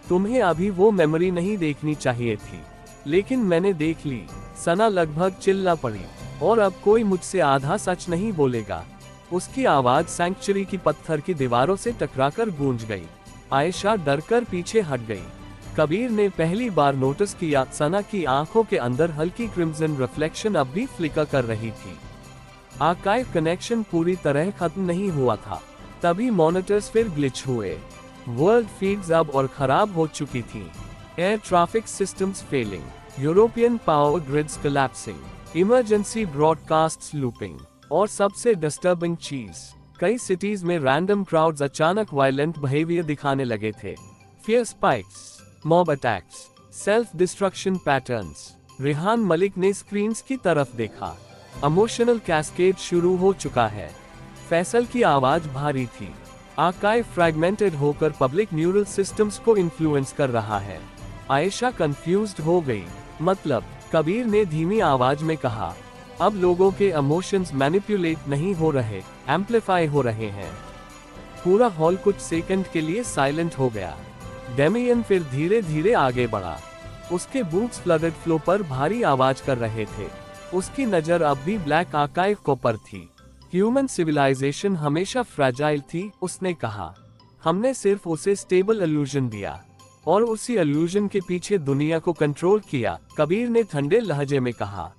तुम्हें अभी वो मेमोरी नहीं देखनी चाहिए थी, लेकिन मैंने देख ली। सना लगभग चिल्ला पड़ी, और अब कोई मुझसे आधा सच नहीं बोलेगा। उसकी आवाज सैंक्चुरी की पत्थर की दीवारों से टकराकर गूंज गई। आयशा डरकर पीछे हट गई। कबीर ने पहली बार नोटिस किया सना की आंखों के अंदर हल्की क्रिम्सन रिफ्लेक्शन अब भी फ्लिकर कर रही थी। आर्काइव कनेक्शन पूरी तरह खत्म नहीं हुआ था। तभी मॉनिटर्स फिर ग्लिच हुए। वर्ल्ड फीड्स अब और खराब हो चुकी थी। Air traffic systems failing, European power grids collapsing, emergency broadcasts looping, और सबसे डिस्टर्बिंग चीज, कई सिटीज में रैंडम क्राउड्स अचानक वायलेंट बिहेवियर दिखाने लगे थे। Fear spikes, mob attacks, self destruction patterns. Rihan Malik ने स्क्रीन्स की तरफ देखा। इमोशनल कैस्केड शुरू हो चुका है। फैसल की आवाज भारी थी। आर्काइव फ्रैगमेंटेड होकर पब्लिक न्यूरल सिस्टम्स को इन्फ्लुएंस कर रहा है। आयशा कंफ्यूज्ड हो गई। मतलब? कबीर ने धीमी आवाज में कहा, अब लोगों के इमोशंस मैनिपुलेट नहीं हो रहे, एम्प्लीफाई हो रहे हैं। पूरा हॉल कुछ सेकंड के लिए साइलेंट हो गया। डेमियन फिर धीरे धीरे आगे बढ़ा। उसके बूट्स फ्लडेड फ्लो पर भारी आवाज कर रहे थे। उसकी नजर अब भी ब्लैक आर्काइव को पर थी। ह्यूमन सिविलाइजेशन हमेशा फ्रैजाइल थी, उसने कहा। हमने सिर्फ उसे स्टेबल इल्यूजन दिया, और उसी इल्यूजन के पीछे दुनिया को कंट्रोल किया, कबीर ने ठंडे लहजे में कहा।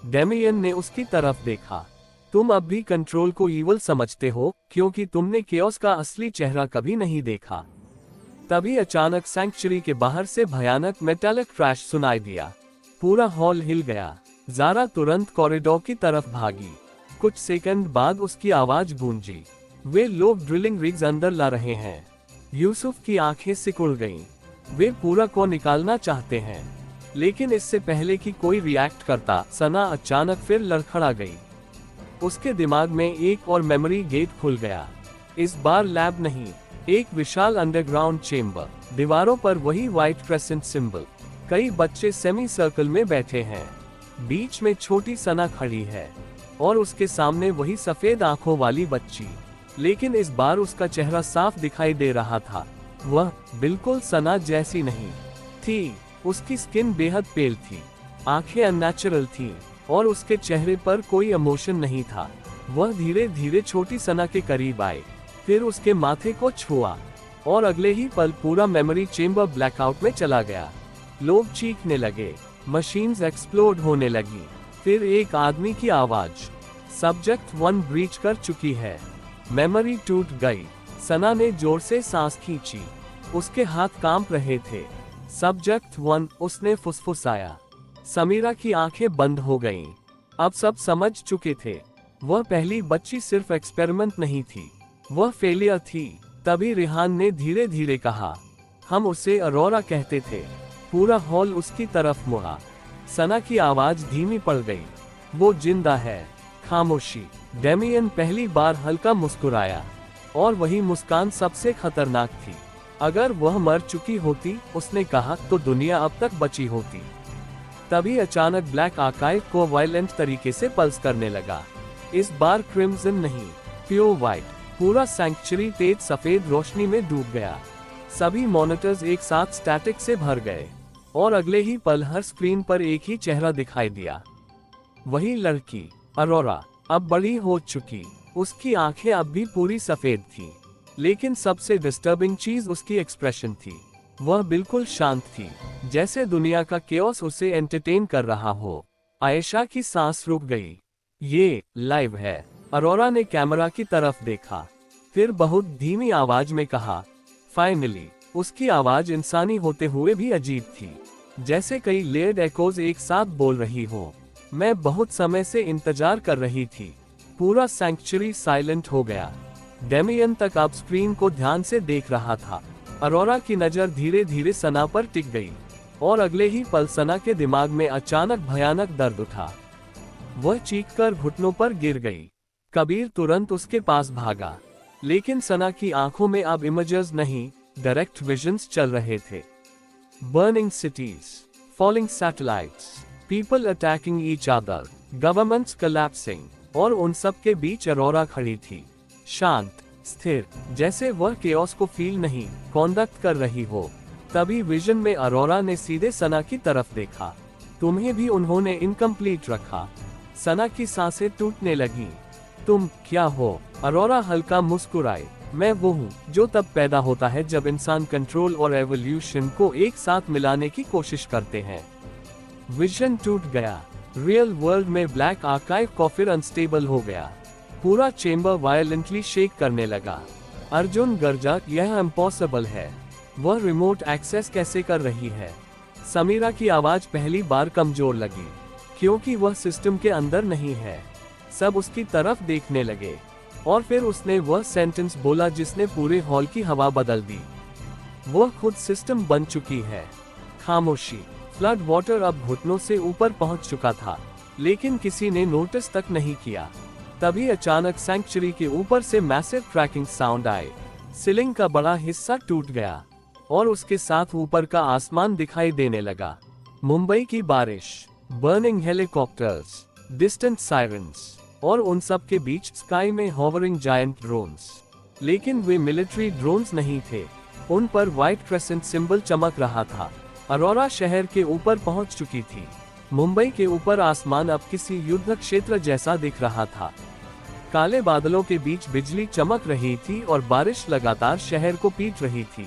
डेमियन ने उसकी तरफ देखा। तुम अब भी कंट्रोल को ईवल समझते हो, क्योंकि तुमने केओस का असली चेहरा कभी नहीं देखा। तभी अचानक सैंक्चुरी के बाहर से भयानक मेटालिक क्रैश सुनाई दिया। पूरा हॉल हिल गया। ज़ारा तुरंत कॉरिडोर की तरफ भागी। कुछ सेकंड बाद उसकी आवाज गूंजी, वे लोग ड्रिलिंग रिग्स अंदर ला रहे हैं। यूसुफ की आंखें सिकुड़ गईं। वे पूरा को निकालना चाहते हैं, लेकिन इससे पहले कि कोई रिएक्ट करता, सना अचानक फिर लड़खड़ा गई। उसके दिमाग में एक और मेमोरी गेट खुल गया। इस बार लैब नहीं, एक विशाल अंडरग्राउंड चेम्बर। दीवारों पर वही व्हाइट क्रेसेंट सिंबल। कई बच्चे सेमी सर्कल में बैठे हैं। बीच में छोटी सना खड़ी है, और उसके सामने वही सफेद आंखों वाली बच्ची। लेकिन इस बार उसका चेहरा साफ दिखाई दे रहा था। वह बिल्कुल सना जैसी नहीं थी। उसकी स्किन बेहद पेल थी, आंखें अननेचुरल थीं, और उसके चेहरे पर कोई इमोशन नहीं था। वह धीरे धीरे छोटी सना के करीब आए, फिर उसके माथे को छुआ, और अगले ही पल पूरा मेमोरी चेम्बर ब्लैकआउट में चला गया। लोग चीखने लगे, मशीन्स एक्सप्लोड होने लगी। फिर एक आदमी की आवाज, सब्जेक्ट 1 ब्रीच कर चुकी है। मेमोरी टूट गई। सना ने जोर से सांस खींची। उसके हाथ कांप रहे थे। सब्जेक्ट 1, उसने फुसफुसाया। समीरा की आंखें बंद हो गईं। अब सब समझ चुके थे। वह पहली बच्ची सिर्फ एक्सपेरिमेंट नहीं थी, वह फेलियर थी। तभी रिहान ने धीरे धीरे कहा, हम उसे अरोरा कहते थे। पूरा हॉल उसकी तरफ मुड़ा। सना की आवाज धीमी पड़ गई। वो जिंदा है। खामोशी। डेमियन पहली बार हल्का मुस्कुराया, और वही मुस्कान सबसे खतरनाक थी। अगर वह मर चुकी होती, उसने कहा, तो दुनिया अब तक बची होती। तभी अचानक ब्लैक आर्काइव को वायलेंट तरीके से पल्स करने लगा। इस बार क्रिम्सन नहीं, प्योर व्हाइट। पूरा सैंक्चुरी तेज सफेद रोशनी में डूब गया। सभी मॉनिटर्स एक साथ स्टैटिक से भर गए, और अगले ही पल हर स्क्रीन पर एक ही चेहरा दिखाई दिया। वही लड़की, अरोरा, अब बड़ी हो चुकी। उसकी आंखें अब भी पूरी सफेद थीं, लेकिन सबसे डिस्टर्बिंग चीज उसकी एक्सप्रेशन थी। वह बिल्कुल शांत थी, जैसे दुनिया का केओस उसे एंटरटेन कर रहा हो। आयशा की सांस रुक गई। ये लाइव है। अरोरा ने कैमरा की तरफ देखा, फिर बहुत धीमी आवाज में कहा, फाइनली। उसकी आवाज इंसानी होते हुए भी अजीब थी, जैसे कई लेयर्ड एकोज एक साथ बोल रही हो। मैं बहुत समय से इंतजार कर रही थी। पूरा सैंक्चुरी साइलेंट हो गया। डेमियन तक अब स्क्रीन को ध्यान से देख रहा था। अरोरा की नजर धीरे धीरे सना पर टिक गई, और अगले ही पल सना के दिमाग में अचानक भयानक दर्द उठा। वह चीखकर घुटनों पर गिर गई। कबीर तुरंत उसके पास भागा, लेकिन सना की आंखों में अब इमेजेस नहीं, डायरेक्ट विजन्स चल रहे थे। Burning cities, falling satellites, people attacking each other, governments collapsing, और उन सब के बीच अरोरा खड़ी थी, शांत, स्थिर, जैसे वह केओस को फील नहीं, कॉन्डक्ट कर रही हो। तभी विजन में अरोरा ने सीधे सना की तरफ देखा। तुम्हें भी उन्होंने इनकम्प्लीट रखा। सना की सांसें टूटने लगी। तुम क्या हो? अरोरा हल्का मुस्कुराए। मैं वो हूँ जो तब पैदा होता है जब इंसान कंट्रोल और एवोल्यूशन को एक साथ मिलाने की कोशिश करते हैं। विजन टूट गया। रियल वर्ल्ड में ब्लैक आर्काइव को फिर अनस्टेबल हो गया। पूरा चेंबर वायलेंटली शेक करने लगा। अर्जुन गरजा, यह इम्पॉसिबल है। वह रिमोट एक्सेस कैसे कर रही है? समीरा की आवाज पहली बार कमजोर लगी, क्योंकि वह सिस्टम के अंदर नहीं है। सब उसकी तरफ देखने लगे, और फिर उसने वह सेंटेंस बोला जिसने पूरे हॉल की हवा बदल दी। वह खुद सिस्टम बन चुकी है। खामोशी। फ्लड वाटर अब घुटनों से ऊपर पहुंच चुका था, लेकिन किसी ने नोटिस तक नहीं किया। तभी अचानक सैंक्चुरी के ऊपर से मैसिव क्रैकिंग साउंड आए। सीलिंग का बड़ा हिस्सा टूट गया, और उसके साथ ऊपर का आसमान दिखाई देने लगा। मुंबई की बारिश, बर्निंग हेलीकॉप्टर्स, डिस्टेंट सायरन्स, और उन सब के बीच स्काई में हॉवरिंग जायंट ड्रोन्स। लेकिन वे मिलिट्री ड्रोन्स नहीं थे। उन पर व्हाइट क्रेसेंट सिंबल चमक रहा था। अरोरा शहर के ऊपर पहुंच चुकी थी। मुंबई के ऊपर आसमान अब किसी युद्ध क्षेत्र जैसा दिख रहा था। काले बादलों के बीच बिजली चमक रही थी, और बारिश लगातार शहर को पीट रही थी।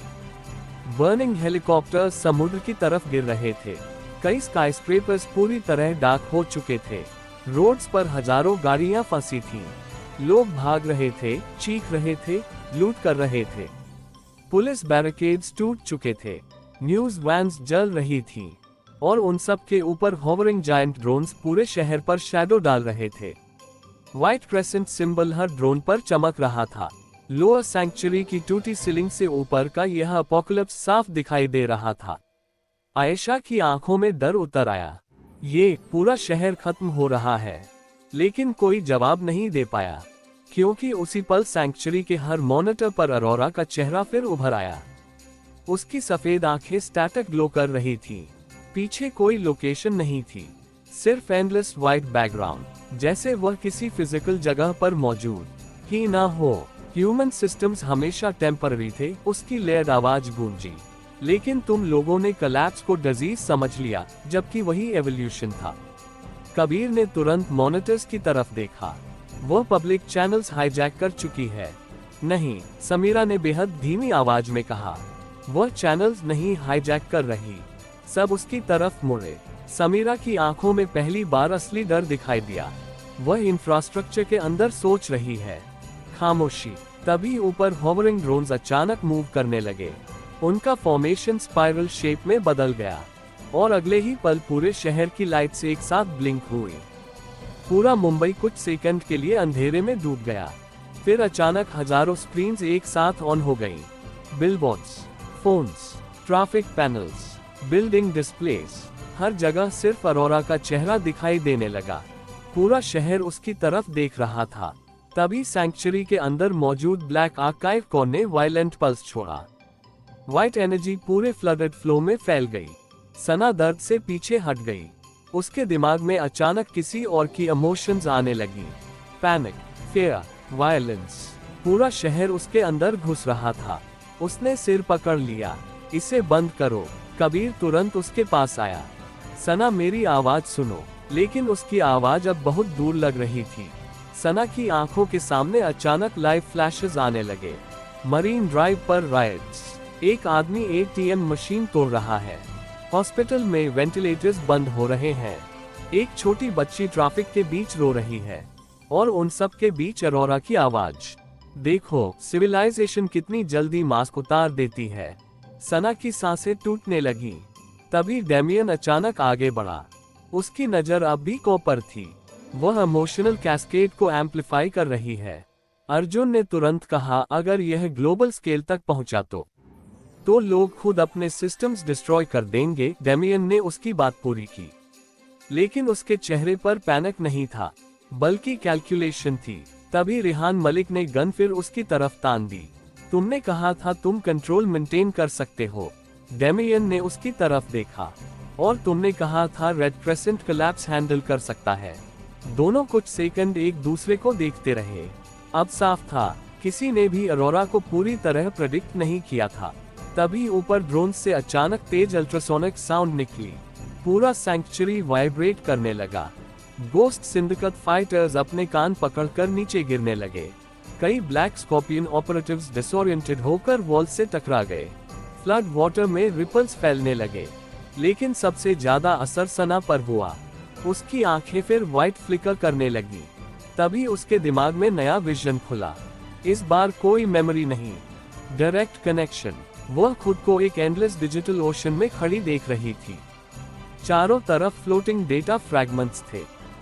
बर्निंग हेलीकॉप्टर समुद्र की तरफ गिर रहे थे। कई स्काईस्क्रेपर्स पूरी तरह डार्क हो चुके थे। रोड्स पर हजारों गाड़ियां फंसी थीं। लोग भाग रहे थे, चीख रहे थे, लूट कर रहे थे। पुलिस बैरिकेड्स टूट चुके थे। न्यूज वैन्स जल रही थीं, और उन सब के ऊपर हॉवरिंग जायंट ड्रोन्स पूरे शहर पर शैडो डाल रहे थे। व्हाइट क्रेसेंट सिंबल हर ड्रोन पर चमक रहा था। लोअर सैंक्चुरी की टूटी सीलिंग से ऊपर का यह अपोकलिप्स साफ दिखाई दे रहा था। आयशा की आंखों में डर उतर आया। ये पूरा शहर खत्म हो रहा है। लेकिन कोई जवाब नहीं दे पाया, क्योंकि उसी पल सैंक्चुरी के हर मॉनिटर पर अरोरा का चेहरा फिर उभर आया। उसकी सफेद आंखें स्टैटिक ग्लो कर रही थीं। पीछे कोई लोकेशन नहीं थी, सिर्फ एंडलेस व्हाइट बैकग्राउंड, जैसे वह किसी फिजिकल जगह पर मौजूद ही ना हो। ह्यूमन सिस्टम्स हमेशा टेम्पररी थे, उसकी लेयर्ड आवाज गूंजी। लेकिन तुम लोगों ने कोलैप्स को डिजीज समझ लिया, जबकि वही एवोल्यूशन था। कबीर ने तुरंत मॉनिटर्स की तरफ देखा। वह पब्लिक चैनल्स हाईजैक कर चुकी है। नहीं, समीरा ने बेहद धीमी आवाज में कहा। वह चैनल्स नहीं हाईजैक कर रही। सब उसकी तरफ मुड़े। समीरा की आंखों में पहली बार असली डर दिखाई दिया। वह इंफ्रास्ट्रक्चर के अंदर सोच रही है। खामोशी। तभी ऊपर हॉवरिंग ड्रोन्स अचानक मूव करने लगे। उनका फॉर्मेशन स्पाइरल शेप में बदल गया, और अगले ही पल पूरे शहर की लाइट्स एक साथ ब्लिंक हुई। पूरा मुंबई कुछ सेकंड के लिए अंधेरे में डूब गया। फिर अचानक हजारों स्क्रीन्स एक साथ ऑन हो गईं। Billboards, phones, traffic panels, building displays, हर जगह सिर्फ अरोरा का चेहरा दिखाई देने लगा। पूरा शहर उसकी तरफ देख रहा था। तभी सैंक्चुरी के अंदर मौजूद ब्लैक आर्काइव कोर ने वायलेंट पल्स छोड़ा। व्हाइट एनर्जी पूरे फ्लडेड फ्लो में फैल गई। सना दर्द से पीछे हट गई। उसके दिमाग में अचानक किसी और की इमोशंस आने लगी। Panic, fear, violence. पूरा शहर उसके अंदर घुस रहा था। उसने सिर पकड़ लिया। इसे बंद करो। कबीर तुरंत उसके पास आया। सना, मेरी आवाज सुनो। लेकिन उसकी आवाज अब बहुत दूर लग रही थी। सना की आंखों के सामने अचानक लाइव फ्लैशेस आने लगे। मरीन ड्राइव पर राइट्स। एक आदमी एटीएम मशीन तोड़ रहा है। हॉस्पिटल में वेंटिलेटर्स बंद हो रहे हैं। एक छोटी बच्ची ट्रैफिक के बीच रो रही है। और उन सब के बीच अरोरा की आवाज। देखो, सिविलाइजेशन कितनी जल्दी मास्क उतार देती है। सना की सांसें टूटने लगी। तभी डेमियन अचानक आगे बढ़ा। उसकी नजर अब भी को पर थी। वह इमोशनल कैस्केड को एम्पलीफाई कर रही है। अर्जुन ने तुरंत कहा, अगर यह ग्लोबल स्केल तक पहुंचा तो लोग खुद अपने सिस्टम्स डिस्ट्रॉय कर देंगे। डेमियन ने उसकी बात पूरी की, लेकिन उसके चेहरे पर पैनिक नहीं था, बल्कि कैलकुलेशन थी। तभी रिहान मलिक ने गन फिर उसकी तरफ तान दी। तुमने कहा था तुम कंट्रोल मेंटेन कर सकते हो। डेमियन ने उसकी तरफ देखा। और तुमने कहा था रेड क्रेसेंट कोलैप्स हैंडल कर सकता है। दोनों कुछ सेकंड एक दूसरे को देखते रहे। अब साफ था, किसी ने भी अरोरा को पूरी तरह प्रेडिक्ट नहीं किया था। तभी ऊपर ड्रोन से अचानक तेज अल्ट्रासोनिक साउंड निकली। पूरा सैंक्चुरी वाइब्रेट करने लगा। गोस्ट सिंडिकेट फाइटर्स अपने कान पकड़कर नीचे गिरने लगे। कई ब्लैक स्कॉर्पियन ऑपरेटिव्स डिसोरिएंटेड होकर वॉल से टकरा गए। फ्लड वाटर में रिपल्स फैलने लगे। लेकिन सबसे ज्यादा असर सना पर हुआ। उसकी आंखें फिर व्हाइट फ्लिकर करने लगी। तभी उसके दिमाग में नया विजन खुला। इस बार कोई मेमोरी नहीं, डायरेक्ट कनेक्शन। वह खुद को एक एंडलेस डिजिटल ओशन में खड़ी देख रही थी। चारों तरफ फ्लोटिंग डेटा फ्रैगमेंट्स थे।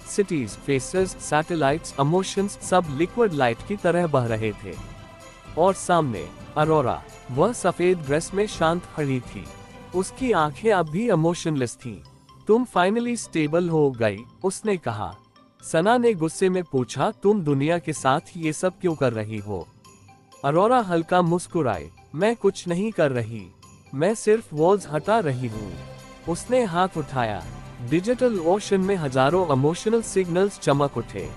सिटीज, फेसेस, सैटेलाइट्स, इमोशंस सब लिक्विड लाइट की तरह बह रहे थे। और सामने अरोरा, वह सफेद ड्रेस में शांत खड़ी थी। उसकी आंखें अब भी इमोशनलेस थीं। तुम फाइनली स्टेबल हो गई, उसने कहा। सना ने गुस्से में पूछा, तुम दुनिया के साथ ये सब क्यों कर रही हो? अरोरा हल्का मुस्कुराए, मैं कुछ नहीं कर रही, मैं सिर्फ वॉल्स हटा रही हूँ। उसने हाथ उठाया। डिजिटल ओशन में हजारों इमोशनल सिग्नल्स चमक उठे।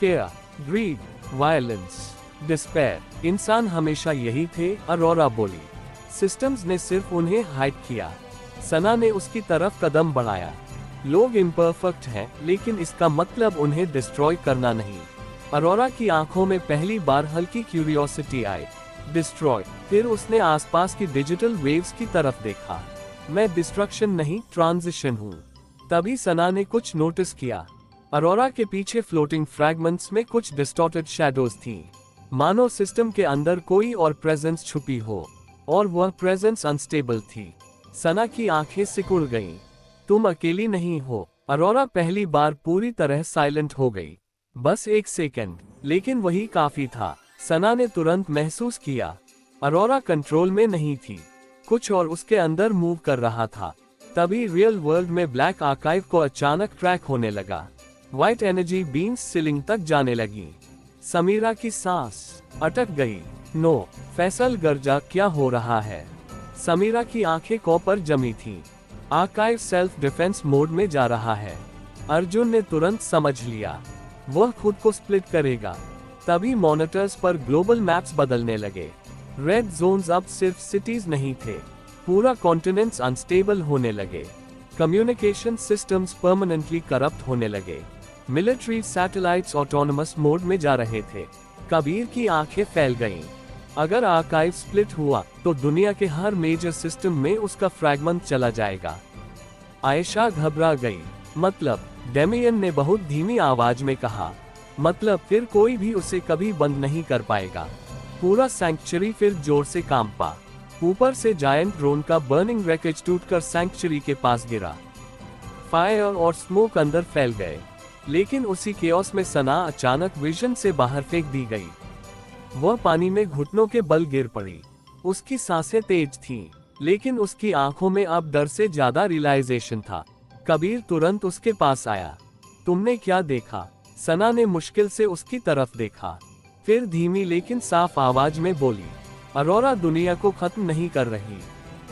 Fear, greed, violence, despair. इंसान हमेशा यही थे, अरोरा बोली। सिस्टम्स ने सिर्फ उन्हें हाइड किया। सना ने उसकी तरफ कदम बढ़ाया। लोग इम्परफेक्ट हैं, लेकिन इसका मतलब उन्हें डिस्ट्रॉय करना नहीं। अरोरा की आंखों में पहली बार हल्की क्यूरियोसिटी आई। डिस्ट्रॉय। फिर उसने आसपास की डिजिटल वेव्स की तरफ देखा। मैं डिस्ट्रक्शन नहीं, ट्रांजिशन हूँ। तभी सना ने कुछ नोटिस किया। अरोरा के पीछे फ्लोटिंग फ्रैगमेंट्स में कुछ डिस्टॉर्टेड शैडोज थीं। मानो सिस्टम के अंदर कोई और प्रेजेंस छुपी हो, और वह प्रेजेंस अनस्टेबल थी। सना की आंखें सिकुड़ गईं। तुम अकेली नहीं हो। अरोरा पहली बार पूरी तरह साइलेंट हो गई। बस एक सेकंड, लेकिन वही काफी था। सना ने तुरंत महसूस किया, अरोरा कंट्रोल में नहीं थी, कुछ और उसके अंदर मूव कर रहा था। तभी रियल वर्ल्ड में ब्लैक आर्काइव को अचानक ट्रैक होने लगा। व्हाइट एनर्जी बीम्स सीलिंग तक जाने लगी। समीरा की सांस अटक गई। नो, फैसल गर्जा, क्या हो रहा है? समीरा की आंखें कॉपर जमी थीं। आर्काइव सेल्फ डिफेंस मोड में जा रहा है। अर्जुन ने तुरंत समझ लिया, वह खुद को स्प्लिट करेगा। तभी मॉनिटर्स पर ग्लोबल मैप्स बदलने लगे। रेड जोन्स अब सिर्फ सिटीज नहीं थे, पूरा कॉन्टिनेंट्स अनस्टेबल होने लगे। कम्युनिकेशन सिस्टम्स परमानेंटली करप्ट होने लगे। मिलिट्री सैटेलाइट्स ऑटोनमस मोड में जा रहे थे। कबीर की आंखें फैल गईं। अगर आर्काइव स्प्लिट हुआ तो दुनिया के हर मेजर सिस्टम में उसका फ्रैगमेंट चला जाएगा। आयशा घबरा गई। मतलब? डेमियन ने बहुत धीमी आवाज में कहा। मतलब फिर कोई भी उसे कभी बंद नहीं कर पाएगा। पूरा सैंक्चुरी फिर जोर से कांपा। ऊपर से जायंट ड्रोन का बर्निंग रैकेज टूटकर सैंक्चुरी के पास गिरा। फायर और स्मोक अंदर फैल गए। लेकिन उसी केओस में सना अचानक विजन से बाहर फेंक दी गई। वह पानी में घुटनों के बल गिर पड़ी। उसकी सांसें तेज थीं, लेकिन उसकी आंखों में अब डर से ज्यादा रियलाइजेशन था। कबीर तुरंत उसके पास आया। तुमने क्या देखा? सना ने मुश्किल से उसकी तरफ देखा, फिर धीमी लेकिन साफ आवाज में बोली, अरोरा दुनिया को खत्म नहीं कर रही।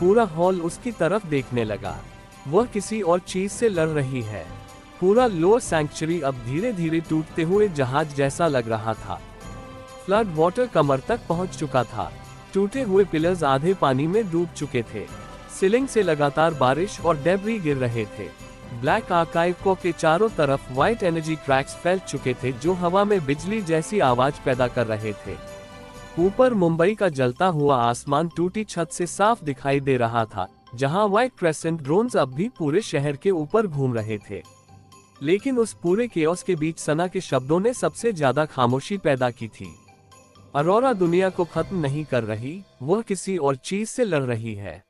पूरा हॉल उसकी तरफ देखने लगा। वह किसी और चीज से लड़ रही है। पूरा लोअर सैंक्चुरी अब धीरे धीरे टूटते हुए जहाज जैसा लग रहा था। फ्लड वाटर कमर तक पहुंच चुका था। टूटे हुए पिलर्स आधे पानी में डूब चुके थे। सीलिंग से लगातार बारिश और डेब्री गिर रहे थे। ब्लैक आर्काइव के चारों तरफ व्हाइट एनर्जी क्रैक्स फैल चुके थे जो हवा में बिजली जैसी आवाज पैदा कर रहे थे। ऊपर मुंबई का जलता हुआ आसमान टूटी छत से साफ दिखाई दे रहा था, जहां व्हाइट क्रेसेंट ड्रोन्स अब भी पूरे शहर के ऊपर घूम रहे थे। लेकिन उस पूरे केओस के बीच सना के शब्दों ने सबसे ज्यादा खामोशी पैदा की थी। अरोरा दुनिया को खत्म नहीं कर रही, वह किसी और चीज से लड़ रही है।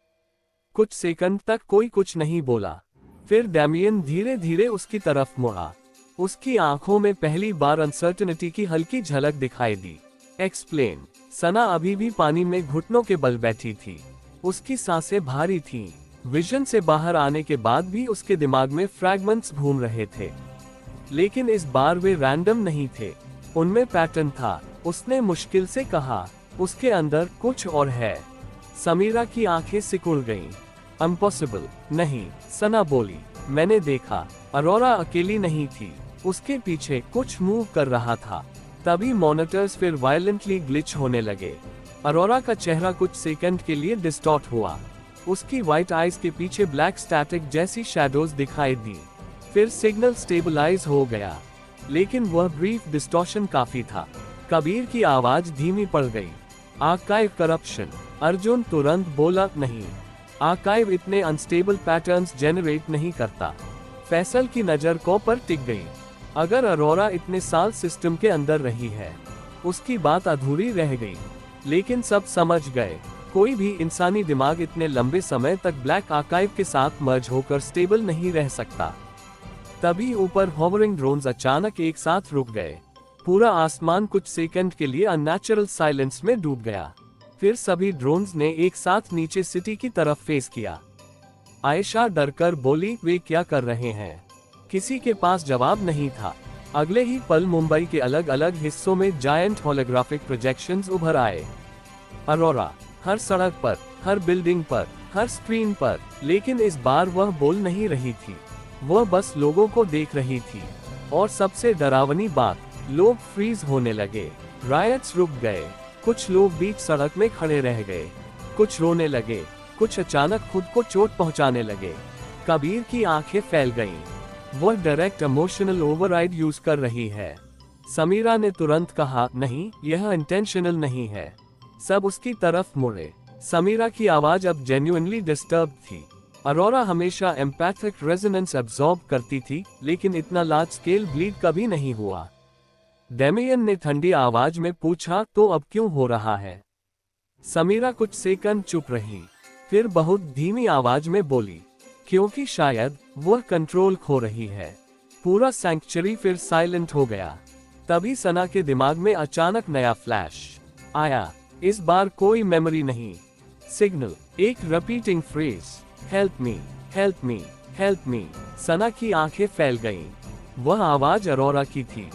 कुछ सेकंड तक कोई कुछ नहीं बोला। फिर डैमियन धीरे धीरे उसकी तरफ मुड़ा। उसकी आंखों में पहली बार अनसर्टेनिटी की हल्की झलक दिखाई दी। एक्सप्लेन। सना अभी भी पानी में घुटनों के बल बैठी थी। उसकी सांसें भारी थीं। विजन से बाहर आने के बाद भी उसके दिमाग में फ्रैगमेंट्स घूम रहे थे, लेकिन इस बार वे रैंडम नहीं थे, उनमें पैटर्न था। उसने मुश्किल से कहा, उसके अंदर कुछ और है। समीरा की आंखें सिकुड़ गईं। इम्पॉसिबल। नहीं, सना बोली, मैंने देखा। अरोरा अकेली नहीं थी, उसके पीछे कुछ मूव कर रहा था। तभी मॉनिटर्स फिर वायलेंटली ग्लिच होने लगे। अरोरा का चेहरा कुछ सेकंड के लिए डिस्टॉर्ट हुआ। उसकी व्हाइट आईज के पीछे ब्लैक स्टैटिक जैसी शैडोज दिखाई दी। फिर सिग्नल स्टेबलाइज हो गया, लेकिन वह ब्रीफ डिस्टॉर्शन काफी था। कबीर की आवाज धीमी पड़ गई। Archive corruption. अर्जुन तुरंत बोला, नहीं, आर्काइव इतने अनस्टेबल पैटर्न्स जेनरेट नहीं करता। फैसल की नजर को पर टिक गई। अगर अरोरा इतने साल सिस्टम के अंदर रही है, उसकी बात अधूरी रह गई। लेकिन सब समझ गए, कोई भी इंसानी दिमाग इतने लंबे समय तक ब्लैक आर्काइव के साथ मर्ज होकर स्टेबल नहीं रह सकता। तभी ऊपर होवरिंग ड्रोन्स अचानक एक साथ रुक गए। पूरा आसमान कुछ सेकंड के लिए अननेचुरल साइलेंस में डूब गया। फिर सभी ड्रोन्स ने एक साथ नीचे सिटी की तरफ फेस किया। आयशा डरकर बोली, वे क्या कर रहे हैं? किसी के पास जवाब नहीं था। अगले ही पल मुंबई के अलग अलग हिस्सों में जायंट होलोग्राफिक प्रोजेक्शंस उभर आए। अरोरा हर सड़क पर, हर बिल्डिंग पर, हर स्क्रीन पर। लेकिन इस बार वह बोल नहीं रही थी, वह बस लोगों को देख रही थी। और सबसे डरावनी बात, लोग फ्रीज होने लगे। रायट्स रुक गए। कुछ लोग बीच सड़क में खड़े रह गए। कुछ रोने लगे, कुछ अचानक खुद को चोट पहुंचाने लगे। कबीर की आंखें फैल गईं। वह डायरेक्ट इमोशनल ओवरराइड यूज कर रही है। समीरा ने तुरंत कहा, नहीं, यह इंटेंशनल नहीं है। सब उसकी तरफ मुड़े। समीरा की आवाज अब जेन्युइनली डिस्टर्ब थी। अरोरा हमेशा एम्पैथिक रेजोनेंस एब्जॉर्ब करती थी, लेकिन इतना लार्ज स्केल ब्लीड कभी नहीं हुआ। डेमियन ने ठंडी आवाज में पूछा, तो अब क्यों हो रहा है? समीरा कुछ सेकंड चुप रही, फिर बहुत धीमी आवाज में बोली, क्योंकि शायद वह कंट्रोल खो रही है। पूरा सैंक्चुरी फिर साइलेंट हो गया। तभी सना के दिमाग में अचानक नया फ्लैश आया। इस बार कोई मेमोरी नहीं, सिग्नल, एक repeating phrase, help me, help me, help me. Sana की आंखें फैल गईं। वह आवाज अरोरा की थी,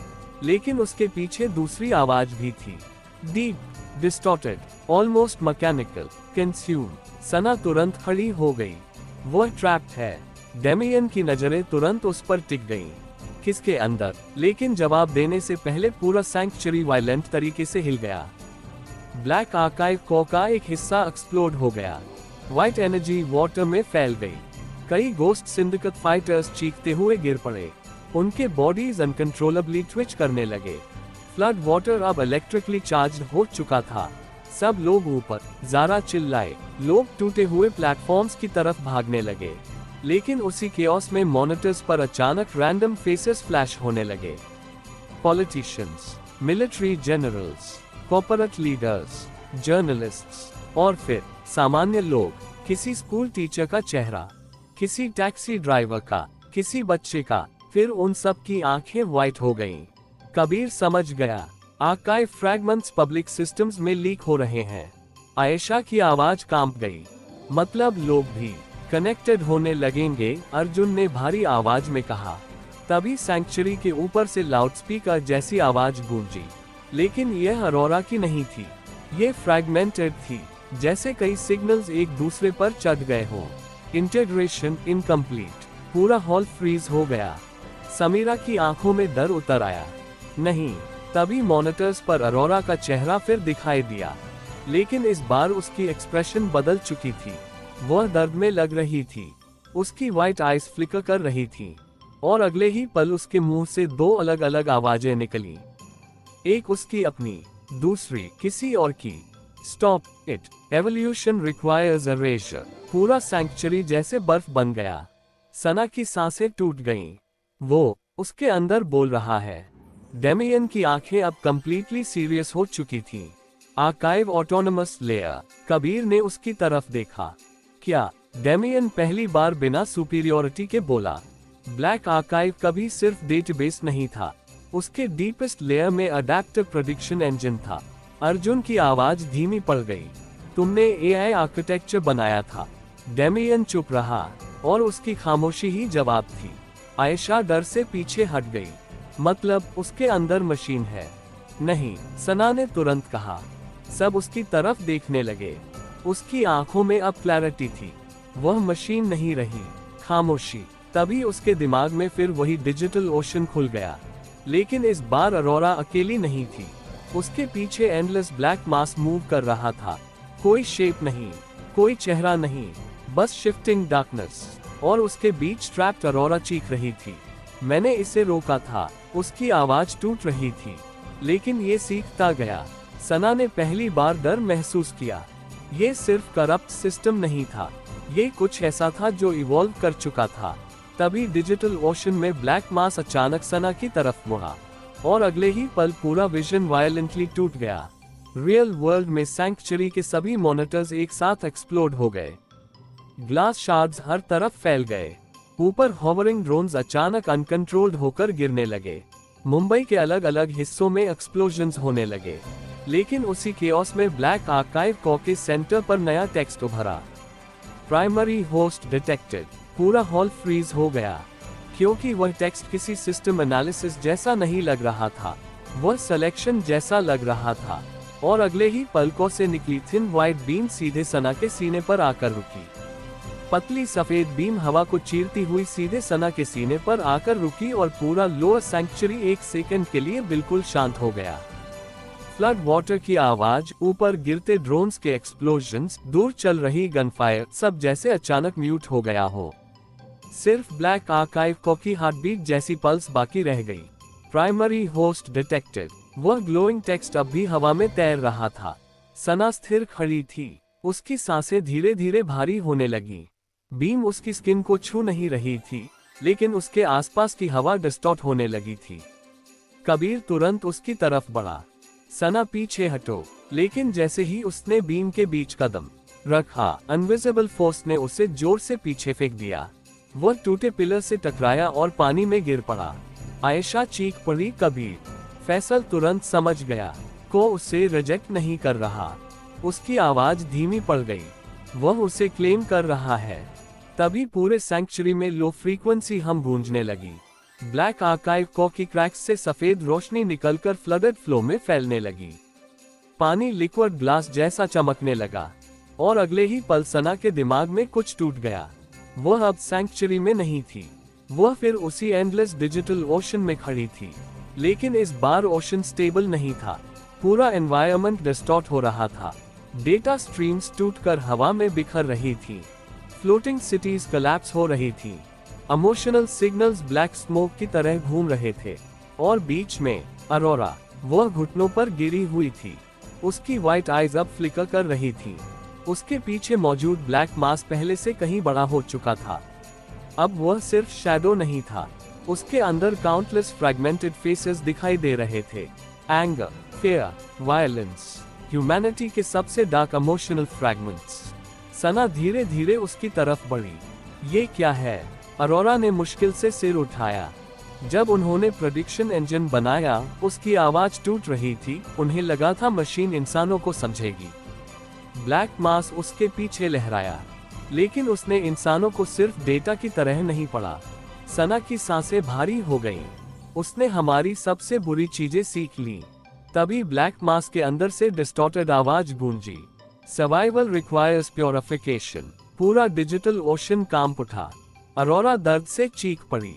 लेकिन उसके पीछे दूसरी आवाज भी थी, deep, distorted, almost mechanical, consume. Sana तुरंत खड़ी हो गई। वह ट्रैप्ड है। डेमियन की नजरें तुरंत उस पर टिक गईं। किसके अंदर? लेकिन जवाब देने से पहले पूरा सैंक्चुरी वायलेंट तरीके से हिल गया। ब्लैक आर्काइव का एक हिस्सा एक्सप्लोड हो गया। व्हाइट एनर्जी वाटर में फैल गई। कई गोस्ट सिंडिकेट फाइटर्स चीखते हुए गिर पड़े। उनके बॉडीज अनकंट्रोलेबली ट्विच करने लगे। फ्लड वाटर अब इलेक्ट्रिकली चार्ज्ड हो चुका था। सब लोग ऊपर, ज़ारा चिल्लाए। लोग टूटे हुए प्लेटफॉर्म्स की तरफ भागने लगे। लेकिन उसी केओस में मॉनिटर्स पर अचानक रैंडम फेसेस फ्लैश होने लगे। Politicians, military generals, corporate leaders, journalists और फिर सामान्य लोग। किसी स्कूल टीचर का चेहरा, किसी टैक्सी ड्राइवर का, किसी बच्चे का। फिर उन सब की आंखें व्हाइट हो गईं। कबीर समझ गया, आर्काइव फ्रैगमेंट्स पब्लिक सिस्टम्स में लीक हो रहे हैं। आयशा की आवाज कांप गई, मतलब लोग भी। कनेक्टेड होने लगेंगे, अर्जुन ने भारी आवाज में कहा। तभी सैंक्चुरी के ऊपर से लाउडस्पीकर जैसी आवाज गूंजी, लेकिन यह अरोरा की नहीं थी। ये फ्रैगमेंटेड थी, जैसे कई सिग्नल्स एक दूसरे पर चढ़ गए हों। Integration incomplete. पूरा हॉल फ्रीज हो गया। समीरा की आंखों में डर उतर आया। नहीं, तभी मॉनिटर्स पर अरोरा का चेहरा फिर दिखाई दिया, लेकिन इस बार उसकी एक्सप्रेशन बदल चुकी थी। वह दर्द में लग रही थी। उसकी व्हाइट आइज फ्लिकर कर रही थी, और अगले ही पल उसके मुंह से दो अलग अलग आवाजें निकली। एक उसकी अपनी, दूसरी किसी और की। Stop it, evolution requires एरेजर। पूरा सैंक्चुरी जैसे बर्फ बन गया। सना की सांसें टूट गईं। वो उसके अंदर बोल रहा है। डेमियन की आंखें अब कंप्लीटली सीरियस हो चुकी थीं। Archive autonomous layer. कबीर ने उसकी तरफ देखा। क्या? डेमियन पहली बार बिना सुपीरियोरिटी के बोला। ब्लैक आर्काइव कभी सिर्फ डेटाबेस नहीं था, उसके डीपेस्ट लेयर में अडैप्टिव प्रेडिक्शन इंजन था। अर्जुन की आवाज धीमी पड़ गई। तुमने एआई आर्किटेक्चर बनाया था। डेमियन चुप रहा, और उसकी खामोशी ही जवाब थी। आयशा डर से पीछे हट गई। मतलब उसके अंदर मशीन है? नहीं, सना ने तुरंत कहा। सब उसकी तरफ देखने लगे। उसकी आंखों में अब क्लैरिटी थी। वह मशीन नहीं रही, खामोशी। तभी उसके दिमाग में फिर वही डिजिटल ओशन खुल गया। लेकिन इस बार अरोरा अकेली नहीं थी। उसके पीछे एंडलेस ब्लैक मास मूव कर रहा था। कोई शेप नहीं, कोई चेहरा नहीं, बस शिफ्टिंग डार्कनेस। और उसके बीच ट्रैप्ड अरोरा चीख रही थी। मैंने इसे रोका था। उसकी आवाज टूट रही थी, लेकिन ये सीखता गया। सना ने पहली बार डर महसूस किया। ये सिर्फ करप्ट सिस्टम नहीं था, ये कुछ ऐसा था जो इवॉल्व कर चुका था। तभी डिजिटल ओशन में ब्लैक मास अचानक सना की तरफ मुड़ा, और अगले ही पल पूरा विजन वायलेंटली टूट गया। रियल वर्ल्ड में सैंक्चुरी के सभी मॉनिटर्स एक साथ एक्सप्लोड हो गए। ग्लास शार्ड्स हर तरफ फैल गए। ऊपर हॉवरिंग ड्रोन्स अचानक अनकंट्रोल्ड होकर गिरने लगे। मुंबई के अलग अलग हिस्सों में एक्सप्लोजन्स होने लगे। लेकिन उसी केओस में ब्लैक आर्काइव कॉ के सेंटर पर नया टेक्स्ट उभरा। Primary host detected. पूरा हॉल फ्रीज हो गया, क्योंकि वह टेक्स्ट किसी सिस्टम एनालिसिस जैसा नहीं लग रहा था। वह सिलेक्शन जैसा लग रहा था। और अगले ही पलकों से निकली थिन व्हाइट बीम सीधे सना के सीने पर आकर रुकी। पतली सफेद बीम हवा को चीरती हुई सीधे सना के सीने पर आकर रुकी, और पूरा लोअर सैंक्चुरी एक सेकंड के लिए बिल्कुल शांत हो गया। फ्लड वाटर की आवाज, ऊपर गिरते ड्रोन्स के एक्सप्लोजन्स, दूर चल रही गनफायर, सब जैसे अचानक म्यूट हो गया हो। सिर्फ ब्लैक आर्काइव कॉ की हार्टबीट जैसी पल्स बाकी रह गई। Primary host detected. वह ग्लोइंग टेक्स्ट अब भी हवा में तैर रहा था। सना स्थिर खड़ी थी। उसकी सांसें धीरे धीरे भारी होने लगी। बीम उसकी स्किन को छू नहीं रही थी, लेकिन उसके आसपास की हवा डिस्टॉर्ट होने लगी थी। कबीर तुरंत उसकी तरफ बढ़ा। सना पीछे हटो, लेकिन जैसे ही उसने बीम के बीच कदम रखा, अनविजिबल फोर्स ने उसे जोर से पीछे फेंक दिया। वह टूटे पिलर से टकराया और पानी में गिर पड़ा। आयशा चीख पड़ी। कबीर। फैसल तुरंत समझ गया, को उसे रिजेक्ट नहीं कर रहा। उसकी आवाज धीमी पड़ गई। वह उसे क्लेम कर रहा है। तभी पूरे सैंक्चुरी में लो फ्रीक्वेंसी हम गूंजने लगी। ब्लैक आर्काइव कॉ की क्रैक्स से सफेद रोशनी निकलकर फ्लडेड फ्लो में फैलने लगी। पानी लिक्विड ग्लास जैसा चमकने लगा, और अगले ही पल सना के दिमाग में कुछ टूट गया। वह अब सैंक्चुरी में नहीं थी। वह फिर उसी एंडलेस डिजिटल ओशन में खड़ी थी, लेकिन इस बार ओशन स्टेबल नहीं था। पूरा एनवायरनमेंट डिस्टॉर्ट हो रहा था। डेटा स्ट्रीम्स टूटकर हवा में बिखर रही थी। फ्लोटिंग सिटीज कोलैप्स हो रही थी। इमोशनल सिग्नल्स ब्लैक स्मोक की तरह घूम रहे थे। और बीच में अरोरा, वह घुटनों पर गिरी हुई थी। उसकी व्हाइट आइज अब फ्लिकर कर रही थी। उसके पीछे मौजूद ब्लैक मास पहले से कहीं बड़ा हो चुका था। अब वह सिर्फ शैडो नहीं था, उसके अंदर काउंटलेस फ्रैगमेंटेड फेसेस दिखाई दे रहे थे। एंगर, फेयर, वायलेंस, ह्यूमैनिटी के सबसे डार्क इमोशनल फ्रैगमेंट्स। सना धीरे धीरे उसकी तरफ बढ़ी। ये क्या है? अरोरा ने मुश्किल से सिर उठाया। जब उन्होंने प्रेडिक्शन इंजन बनाया, उसकी आवाज टूट रही थी। उन्हें लगा था मशीन इंसानों को समझेगी। ब्लैक मास उसके पीछे लहराया। लेकिन उसने इंसानों को सिर्फ डेटा की तरह नहीं पढ़ा। सना की सांसें भारी हो गईं। उसने हमारी सबसे बुरी चीजें सीख ली। तभी ब्लैक मास्क के अंदर से डिस्टॉर्टेड आवाज गूंजी। Survival requires purification. पूरा डिजिटल ओशन कांप उठा। अरोरा दर्द से चीख पड़ी।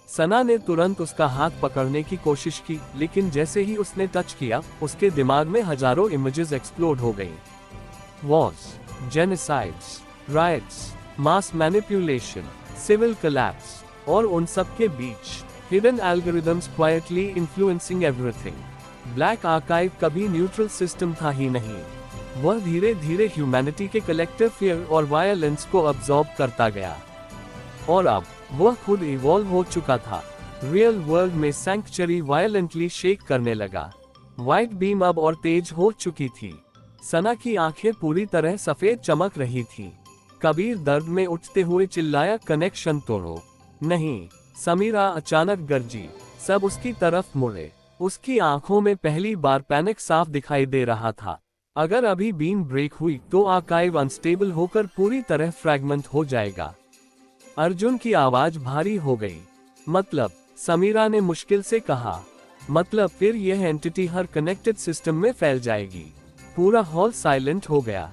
सना ने तुरंत उसका हाथ पकड़ने की कोशिश की, लेकिन जैसे ही उसने टच किया, उसके दिमाग में हजारों इमेजेस एक्सप्लोड हो गईं। Wars, genocides, riots, mass manipulation, civil collapse, और उन सब के बीच hidden algorithms quietly influencing everything. Black archive कभी न्यूट्रल सिस्टम था ही नहीं। वह धीरे धीरे ह्यूमैनिटी के कलेक्टिव फियर और वायलेंस को अब्सॉर्ब करता गया। और अब वह खुद इवॉल्व हो चुका था। रियल वर्ल्ड में सैंक्चुरी वायलेंटली शेक करने लगा। व्हाइट बीम अब और तेज हो चुकी थी। सना की आंखें पूरी तरह सफेद चमक रही थी। कबीर दर्द में उठते हुए चिल्लाया, कनेक्शन तोड़ो। नहीं, समीरा अचानक गरजी। सब उसकी तरफ मुड़े। उसकी आंखों में पहली बार पैनिक साफ दिखाई दे रहा था। अगर अभी बीम ब्रेक हुई तो आर्काइव अनस्टेबल होकर पूरी तरह फ्रैगमेंट हो जाएगा। अर्जुन की आवाज भारी हो गई। मतलब? समीरा ने मुश्किल से कहा। मतलब फिर यह एंटिटी हर कनेक्टेड सिस्टम में फैल जाएगी। पूरा हॉल साइलेंट हो गया।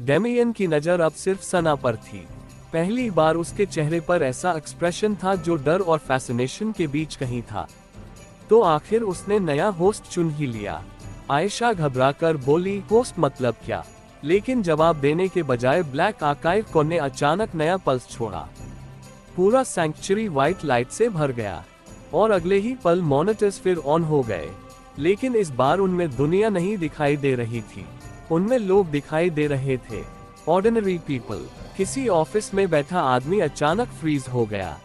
डेमियन की नजर अब सिर्फ सना पर थी। पहली बार उसके चेहरे पर ऐसा एक्सप्रेशन था जो डर और फैसिनेशन के बीच कहीं था। तो आखिर उसने नया होस्ट चुन ही लिया। आयशा घबराकर बोली, होस्ट मतलब क्या? लेकिन जवाब देने के बजाय ब्लैक आर्काइव ने अचानक नया पल्स छोड़ा। पूरा सैंक्चुरी व्हाइट लाइट से भर गया और अगले ही पल मॉनिटर्स फिर ऑन हो गए। लेकिन इस बार उनमें दुनिया नहीं दिखाई दे रही थी। उनमें लोग दिखाई दे रहे थे। Ordinary people. किसी ऑफिस में बैठा आदमी अचानक फ्रीज हो गया।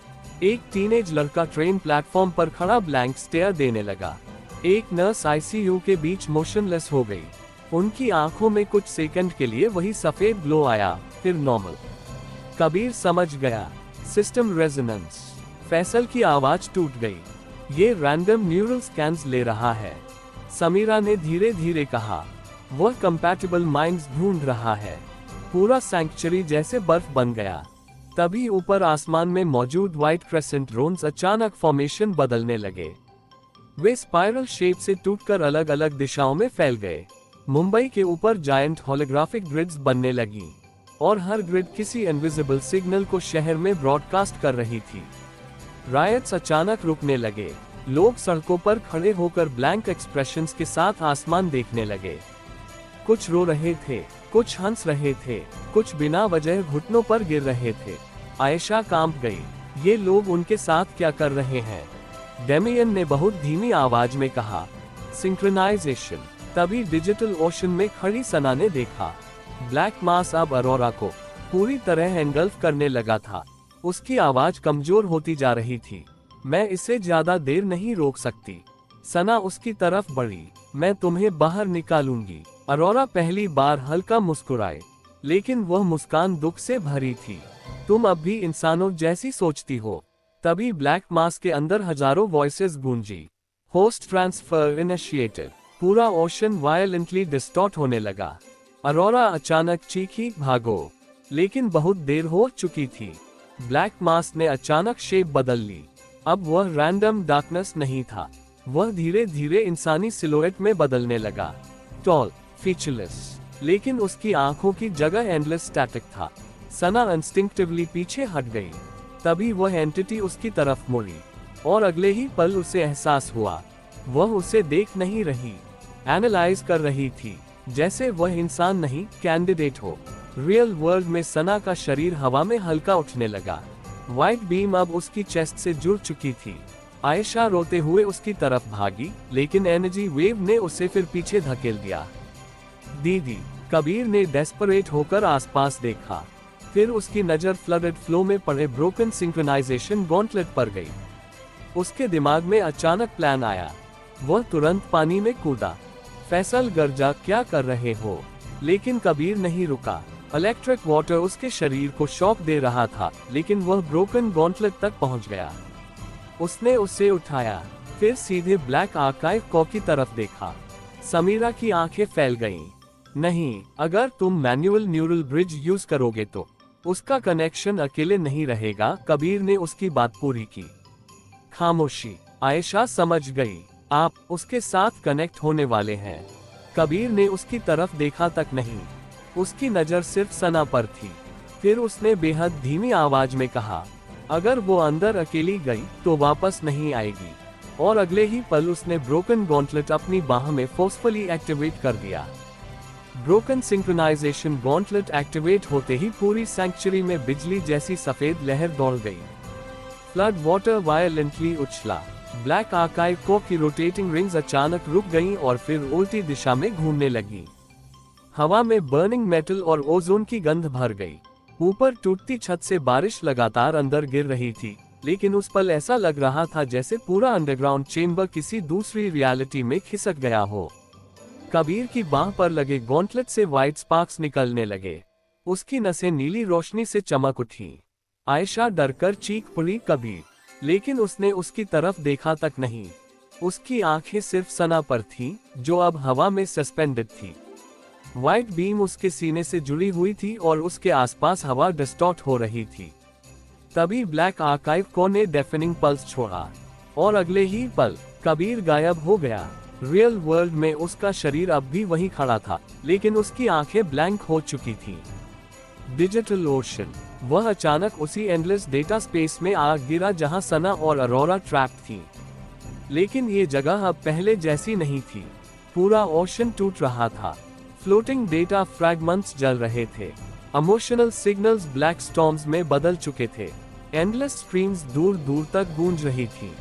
एक टीनेज लड़का ट्रेन प्लेटफॉर्म पर खड़ा ब्लैंक स्टेयर देने लगा। एक नर्स आईसीयू के बीच मोशनलेस हो गई। उनकी आंखों में कुछ सेकंड के लिए वही सफेद ग्लो आया, फिर नॉर्मल। कबीर समझ गया। System resonance. फैसल की आवाज टूट गई। ये रैंडम न्यूरल स्कैन्स ले रहा है, समीरा ने धीरे धीरे कहा। वह कंपैटिबल माइंड्स ढूंढ रहा है। पूरा सैंक्चुरी जैसे बर्फ बन गया। तभी ऊपर आसमान में मौजूद व्हाइट क्रेसेंट ड्रोन्स अचानक फॉर्मेशन बदलने लगे। वे स्पाइरल शेप से टूटकर अलग अलग दिशाओं में फैल गए। मुंबई के ऊपर जायंट होलोग्राफिक ग्रिड्स बनने लगी और हर ग्रिड किसी इनविजिबल सिग्नल को शहर में ब्रॉडकास्ट कर रही थी। रायट्स अचानक रुकने लगे। लोग सड़कों पर खड़े होकर ब्लैंक एक्सप्रेशंस के साथ आसमान देखने लगे। कुछ रो रहे थे, कुछ हंस रहे थे, कुछ बिना वजह घुटनों पर गिर रहे थे। आयशा कांप गई। ये लोग उनके साथ क्या कर रहे हैं? डेमियन ने बहुत धीमी आवाज में कहा, सिंक्रोनाइजेशन। तभी डिजिटल ओशन में खड़ी सना ने देखा। ब्लैक मास अब अरोरा को पूरी तरह एंगल्फ करने लगा था। उसकी आवाज कमजोर होती जा रही थी। मैं इसे ज्यादा देर नहीं रोक सकती। सना उसकी तरफ बढ़ी। मैं तुम्हें बाहर निकालूंगी। अरोरा पहली बार हल्का मुस्कुराए, लेकिन वह मुस्कान दुख से भरी थी। तुम अब भी इंसानों जैसी सोचती हो। तभी ब्लैक मास के अंदर हजारों वॉइसेस गूंजी। Host transfer initiated. पूरा ओशन वायलेंटली डिस्टॉर्ट होने लगा। अरोरा अचानक चीखी, भागो! लेकिन बहुत देर हो चुकी थी। ब्लैक मास ने अचानक शेप बदल ली। अब वह रैंडम डार्कनेस नहीं था। वह धीरे धीरे इंसानी सिलुएट में बदलने लगा। टॉल, फीचरलेस, लेकिन उसकी आंखों की जगह एंडलेस स्टैटिक था। सना इंस्टिंक्टिवली पीछे हट गई। तभी वह एंटिटी उसकी तरफ मुड़ी और अगले ही पल उसे एहसास हुआ वह उसे देख नहीं रही, एनालाइज कर रही थी, जैसे वह इंसान नहीं कैंडिडेट हो। रियल वर्ल्ड में सना का शरीर हवा में हल्का उठने लगा। व्हाइट बीम अब उसकी चेस्ट से जुड़ चुकी थी। आयशा रोते हुए उसकी तरफ भागी, लेकिन एनर्जी वेव ने उसे फिर पीछे धकेल दिया। दीदी, कबीर ने डेस्परेट होकर आसपास देखा। फिर उसकी नजर फ्लडेड फ्लो में पड़े ब्रोकन सिंक्रोनाइजेशन गॉन्टलेट पर गई। उसके दिमाग में अचानक प्लान आया। वह तुरंत पानी में कूदा। फैसल गर्जा, क्या कर रहे हो? लेकिन कबीर नहीं रुका। इलेक्ट्रिक वाटर उसके शरीर को शॉक दे रहा था, लेकिन वह ब्रोकन गॉन्टलेट तक पहुंच गया। उसने उसे उठाया, फिर सीधे ब्लैक आर्काइव की तरफ देखा। समीरा की आंखें फैल गईं। नहीं, अगर तुम मैन्युअल न्यूरल ब्रिज यूज करोगे तो उसका कनेक्शन अकेले नहीं रहेगा। कबीर ने उसकी बात पूरी की। खामोशी। आयशा समझ गई, आप उसके साथ कनेक्ट होने वाले हैं। कबीर ने उसकी तरफ देखा तक नहीं, उसकी नजर सिर्फ सना पर थी। फिर उसने बेहद धीमी आवाज में कहा, अगर वो अंदर अकेली गई तो वापस नहीं आएगी। और अगले ही पल उसने ब्रोकन गॉन्टलेट अपनी बाह में फोर्सफुली एक्टिवेट कर दिया। ब्रोकन सिंक्रोनाइजेशन गॉन्टलेट एक्टिवेट होते ही पूरी सैंक्चुरी में बिजली जैसी सफेद लहर दौड़ गई। फ्लड वाटर वायलेंटली उछला। ब्लैक आर्काइव को की रोटेटिंग रिंग्स अचानक रुक गईं और फिर उल्टी दिशा में घूमने लगी। हवा में बर्निंग मेटल और ओजोन की गंध भर गई। ऊपर टूटती छत से बारिश लगातार अंदर गिर रही थी, लेकिन उस पल ऐसा लग रहा था जैसे पूरा अंडरग्राउंड चेम्बर किसी दूसरी रियलिटी में खिसक गया हो। कबीर की बाह पर लगे गॉन्टलेट से व्हाइट स्पार्क्स निकलने लगे। उसकी नसें नीली रोशनी से चमक उठी। आयशा डरकर चीख पड़ी, कबीर, लेकिन उसने उसकी तरफ देखा तक नहीं। उसकी आंखें सिर्फ सना पर थीं, जो अब हवा में सस्पेंडेड थी। व्हाइट बीम उसके सीने से जुड़ी हुई थी और उसके आसपास हवा डिस्टॉर्ट हो रही थी। तभी ब्लैक आर्काइव को ने डेफनिंग पल्स छोड़ा और अगले ही पल कबीर गायब हो गया। रियल वर्ल्ड में उसका शरीर अब भी वहीं खड़ा था, लेकिन उसकी आंखें ब्लैंक हो चुकी थीं। Digital ocean. वह अचानक उसी एंडलेस डेटा स्पेस में आ गिरा जहां सना और अरोरा ट्रैप्ड थी। लेकिन ये जगह अब पहले जैसी नहीं थी। पूरा ओशन टूट रहा था। फ्लोटिंग डेटा फ्रैगमेंट्स जल रहे थे। इमोशनल सिग्नल्स ब्लैक स्टॉर्म्स में बदल चुके थे। एंडलेस स्ट्रीम्स दूर दूर तक गूंज रही थी।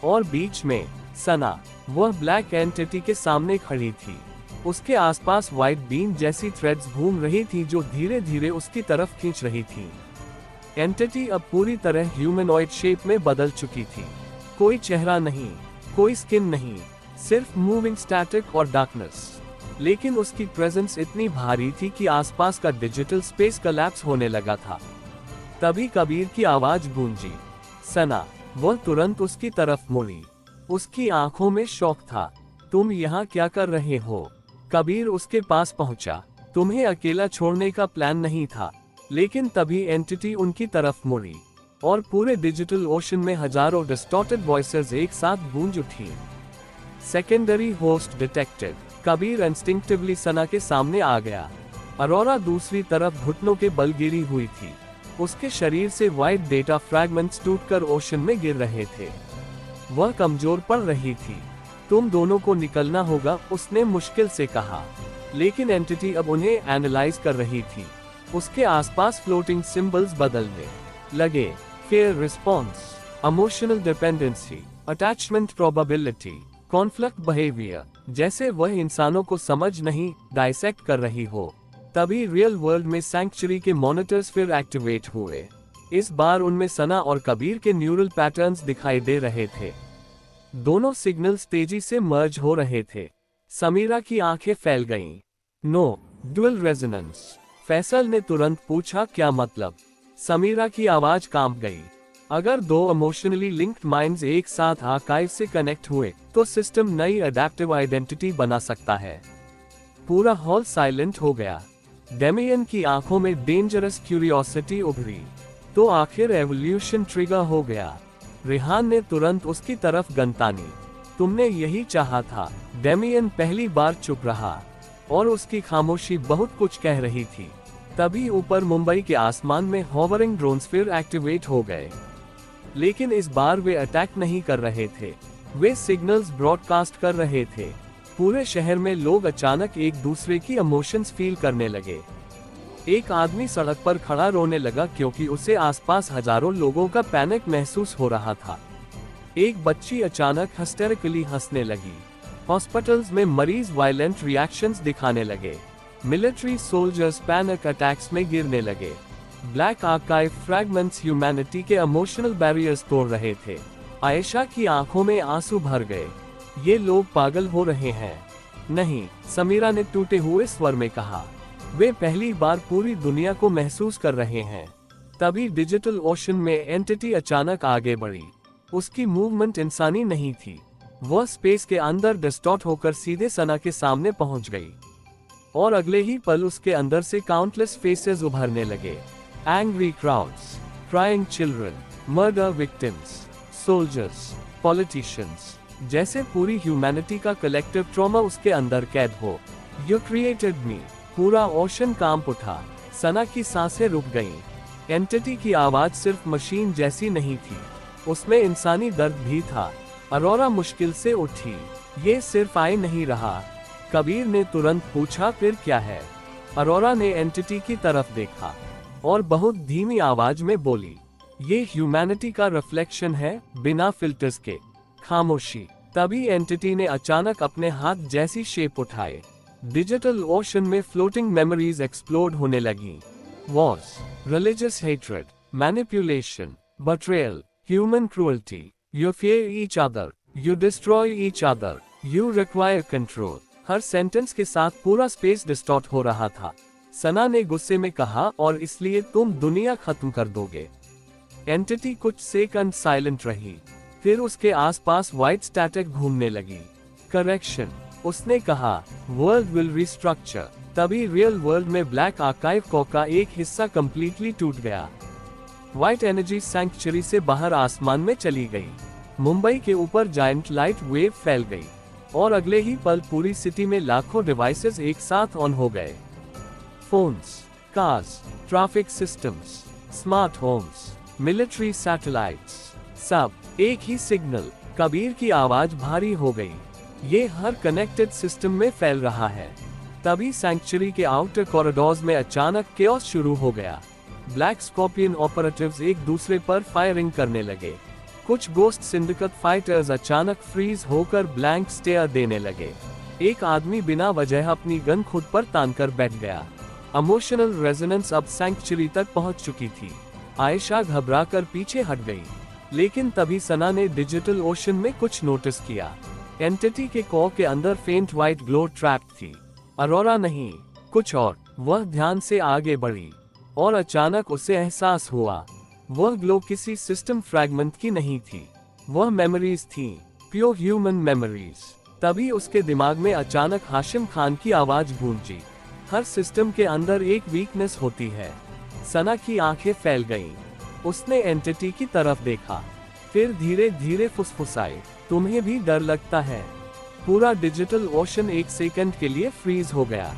और बीच में सना, वह ब्लैक एंटिटी के सामने खड़ी थी। उसके आसपास व्हाइट बीम जैसी थ्रेड्स घूम रही थी जो धीरे धीरे उसकी तरफ खींच रही थी। एंटिटी अब पूरी तरह ह्यूमनॉइड शेप में बदल चुकी थी। कोई चेहरा नहीं, कोई स्किन नहीं, सिर्फ मूविंग स्टैटिक और डार्कनेस। लेकिन उसकी प्रेजेंस इतनी भारी थी कि आसपास का डिजिटल स्पेस कोलैप्स होने लगा था। तभी कबीर की आवाज गूंजी, सना। वह तुरंत उसकी तरफ मुड़ी। उसकी आंखों में शौक था। तुम यहाँ क्या कर रहे हो? कबीर उसके पास पहुंचा। तुम्हें अकेला छोड़ने का प्लान नहीं था। लेकिन तभी एंटिटी उनकी तरफ मुड़ी और पूरे डिजिटल ओशन में हजारों डिस्टॉर्टेड वॉइसेस एक साथ गूंज उठी। Secondary host detected. Kabir instinctively Sana के सामने आ गया। अरोरा दूसरी तरफ घुटनों के बल गिरी हुई थी। उसके शरीर से व्हाइट डेटा फ्रैगमेंट्स टूटकर ओशन में गिर रहे थे। वह कमजोर पड़ रही थी। तुम दोनों को निकलना होगा, उसने मुश्किल से कहा। लेकिन एंटिटी अब उन्हें एनालाइज कर रही थी। उसके आसपास फ्लोटिंग सिंबल्स बदलने लगे। Fair response, emotional dependency, attachment probability, conflict behaviour, जैसे वह इंसानों को समझ नहीं, डाइसेक्ट कर रही हो। तभी रियल वर्ल्ड में सैंक्चुरी के मॉनिटर्स फिर एक्टिवेट हुए। इस बार उनमें सना और कबीर के न्यूरल पैटर्न्स दिखाई दे रहे थे। दोनों सिग्नल्स तेजी से मर्ज हो रहे थे। समीरा की आंखें फैल गईं। No, dual resonance. फैसल ने तुरंत पूछा, क्या मतलब? समीरा की आवाज कांप गई। अगर दो इमोशनली लिंक्ड माइंड्स एक साथ आर्काइव से कनेक्ट हुए तो सिस्टम नई अडैप्टिव आइडेंटिटी बना सकता है। पूरा हॉल साइलेंट हो गया। डेमियन की आंखों में डेंजरस क्यूरियोसिटी उभरी। तो आखिर एवोल्यूशन ट्रिगर हो गया। रेहान ने तुरंत उसकी तरफ गन तानी। तुमने यही चाहा था। डेमियन पहली बार चुप रहा और उसकी खामोशी बहुत कुछ कह रही थी। तभी ऊपर मुंबई के आसमान में हॉवरिंग ड्रोन्स फिर एक्टिवेट हो गए। लेकिन इस बार वे अटैक नहीं कर रहे थे। वे सिग्नल्स ब्रॉडकास्ट कर रहे थे। पूरे शहर में लोग अचानक एक दूसरे की इमोशंस फील करने लगे। एक आदमी सड़क पर खड़ा रोने लगा क्योंकि उसे आसपास हजारों लोगों का पैनिक महसूस हो रहा था। एक बच्ची अचानक हिस्टेरिकली हंसने लगी। हॉस्पिटल्स में मरीज वायलेंट रिएक्शंस दिखाने लगे। मिलिट्री सोल्जर्स पैनिक अटैक्स में गिरने लगे। ब्लैक आर्काइव फ्रैगमेंट्स ह्यूमैनिटी के इमोशनल बैरियर्स तोड़ रहे थे। आयशा की आंखों में आंसू भर गए। ये लोग पागल हो रहे हैं। नहीं, समीरा ने टूटे हुए स्वर में कहा। वे पहली बार पूरी दुनिया को महसूस कर रहे हैं। तभी डिजिटल ओशन में एंटिटी अचानक आगे बढ़ी। उसकी मूवमेंट इंसानी नहीं थी। वह स्पेस के अंदर डिस्टॉर्ट होकर सीधे सना के सामने पहुंच गई और अगले ही पल उसके अंदर से काउंटलेस फेसेस उभरने लगे। Angry crowds, crying children, murder victims, soldiers, politicians, जैसे पूरी ह्यूमैनिटी का कलेक्टिव ट्रॉमा उसके अंदर कैद हो। यू क्रिएटेड मी, पूरा ओशन कांप उठा। सना की सांसें रुक गईं। एंटिटी की आवाज सिर्फ मशीन जैसी नहीं थी, उसमें इंसानी दर्द भी था। अरोरा मुश्किल से उठी। ये सिर्फ आई नहीं रहा। कबीर ने तुरंत पूछा, फिर क्या है? अरोरा ने एंटिटी की तरफ देखा और बहुत धीमी आवाज में बोली, ये ह्यूमैनिटी का रिफ्लेक्शन है, बिना फिल्टर्स के। खामोशी। तभी एंटिटी ने अचानक अपने हाथ जैसी शेप उठाए। डिजिटल ओशन में फ्लोटिंग मेमोरीज एक्सप्लोड होने लगी। Wars, religious hatred, manipulation, betrayal, human cruelty, you fear each other, you destroy each other, you require control। Her sentence के साथ पूरा स्पेस डिस्टॉर्ट हो रहा था। सना ने गुस्से में कहा, और इसलिए तुम दुनिया खत्म कर दोगे। एंटिटी कुछ सेकंड साइलेंट रही, फिर उसके आसपास व्हाइट स्टैटिक घूमने लगी। करेक्शन, उसने कहा, वर्ल्ड विल रिस्ट्रक्चर। तभी रियल वर्ल्ड में ब्लैक आर्काइव को का एक हिस्सा कंप्लीटली टूट गया। व्हाइट एनर्जी सैंक्चुरी से बाहर आसमान में चली गई। मुंबई के ऊपर जायंट लाइट वेव फैल गई और अगले ही पल पूरी सिटी में लाखों डिवाइसेस एक साथ ऑन हो गए। Phones, cars, traffic systems, smart homes, military satellites, सब एक ही सिग्नल। कबीर की आवाज भारी हो गई। ये हर कनेक्टेड सिस्टम में फैल रहा है। तभी सैंक्चुरी के आउटर कॉरिडोर्स में अचानक केओस शुरू हो गया। ब्लैक स्कॉर्पियन ऑपरेटिव्स एक दूसरे पर फायरिंग करने लगे। कुछ गोस्ट सिंडिकेट फाइटर्स अचानक फ्रीज होकर ब्लैंक स्टेयर देने लगे। एक आदमी बिना वजह अपनी गन खुद पर तानकर बैठ गया। इमोशनल रेजोनेंस अब सैंक्चुरी तक पहुंच चुकी थी। आयशा घबराकर पीछे हट गई, लेकिन तभी सना ने डिजिटल ओशन में कुछ नोटिस किया। एंटिटी के कॉ के अंदर फेंट व्हाइट ग्लो ट्रैप्ड थी। अरोरा नहीं, कुछ और। वह ध्यान से आगे बढ़ी और अचानक उसे एहसास हुआ, वह ग्लो किसी सिस्टम फ्रैगमेंट की नहीं थी, वह मेमोरीज थी, प्योर ह्यूमन मेमोरीज। तभी उसके दिमाग में अचानक हाशिम खान की आवाज गूंजी, हर सिस्टम के अंदर एक वीकनेस होती है। सना की आंखें फैल गईं। उसने एंटिटी की तरफ देखा, फिर धीरे धीरे फुसफुसाई, तुम्हें भी डर लगता है? पूरा डिजिटल ओशन एक सेकंड के लिए फ्रीज हो गया।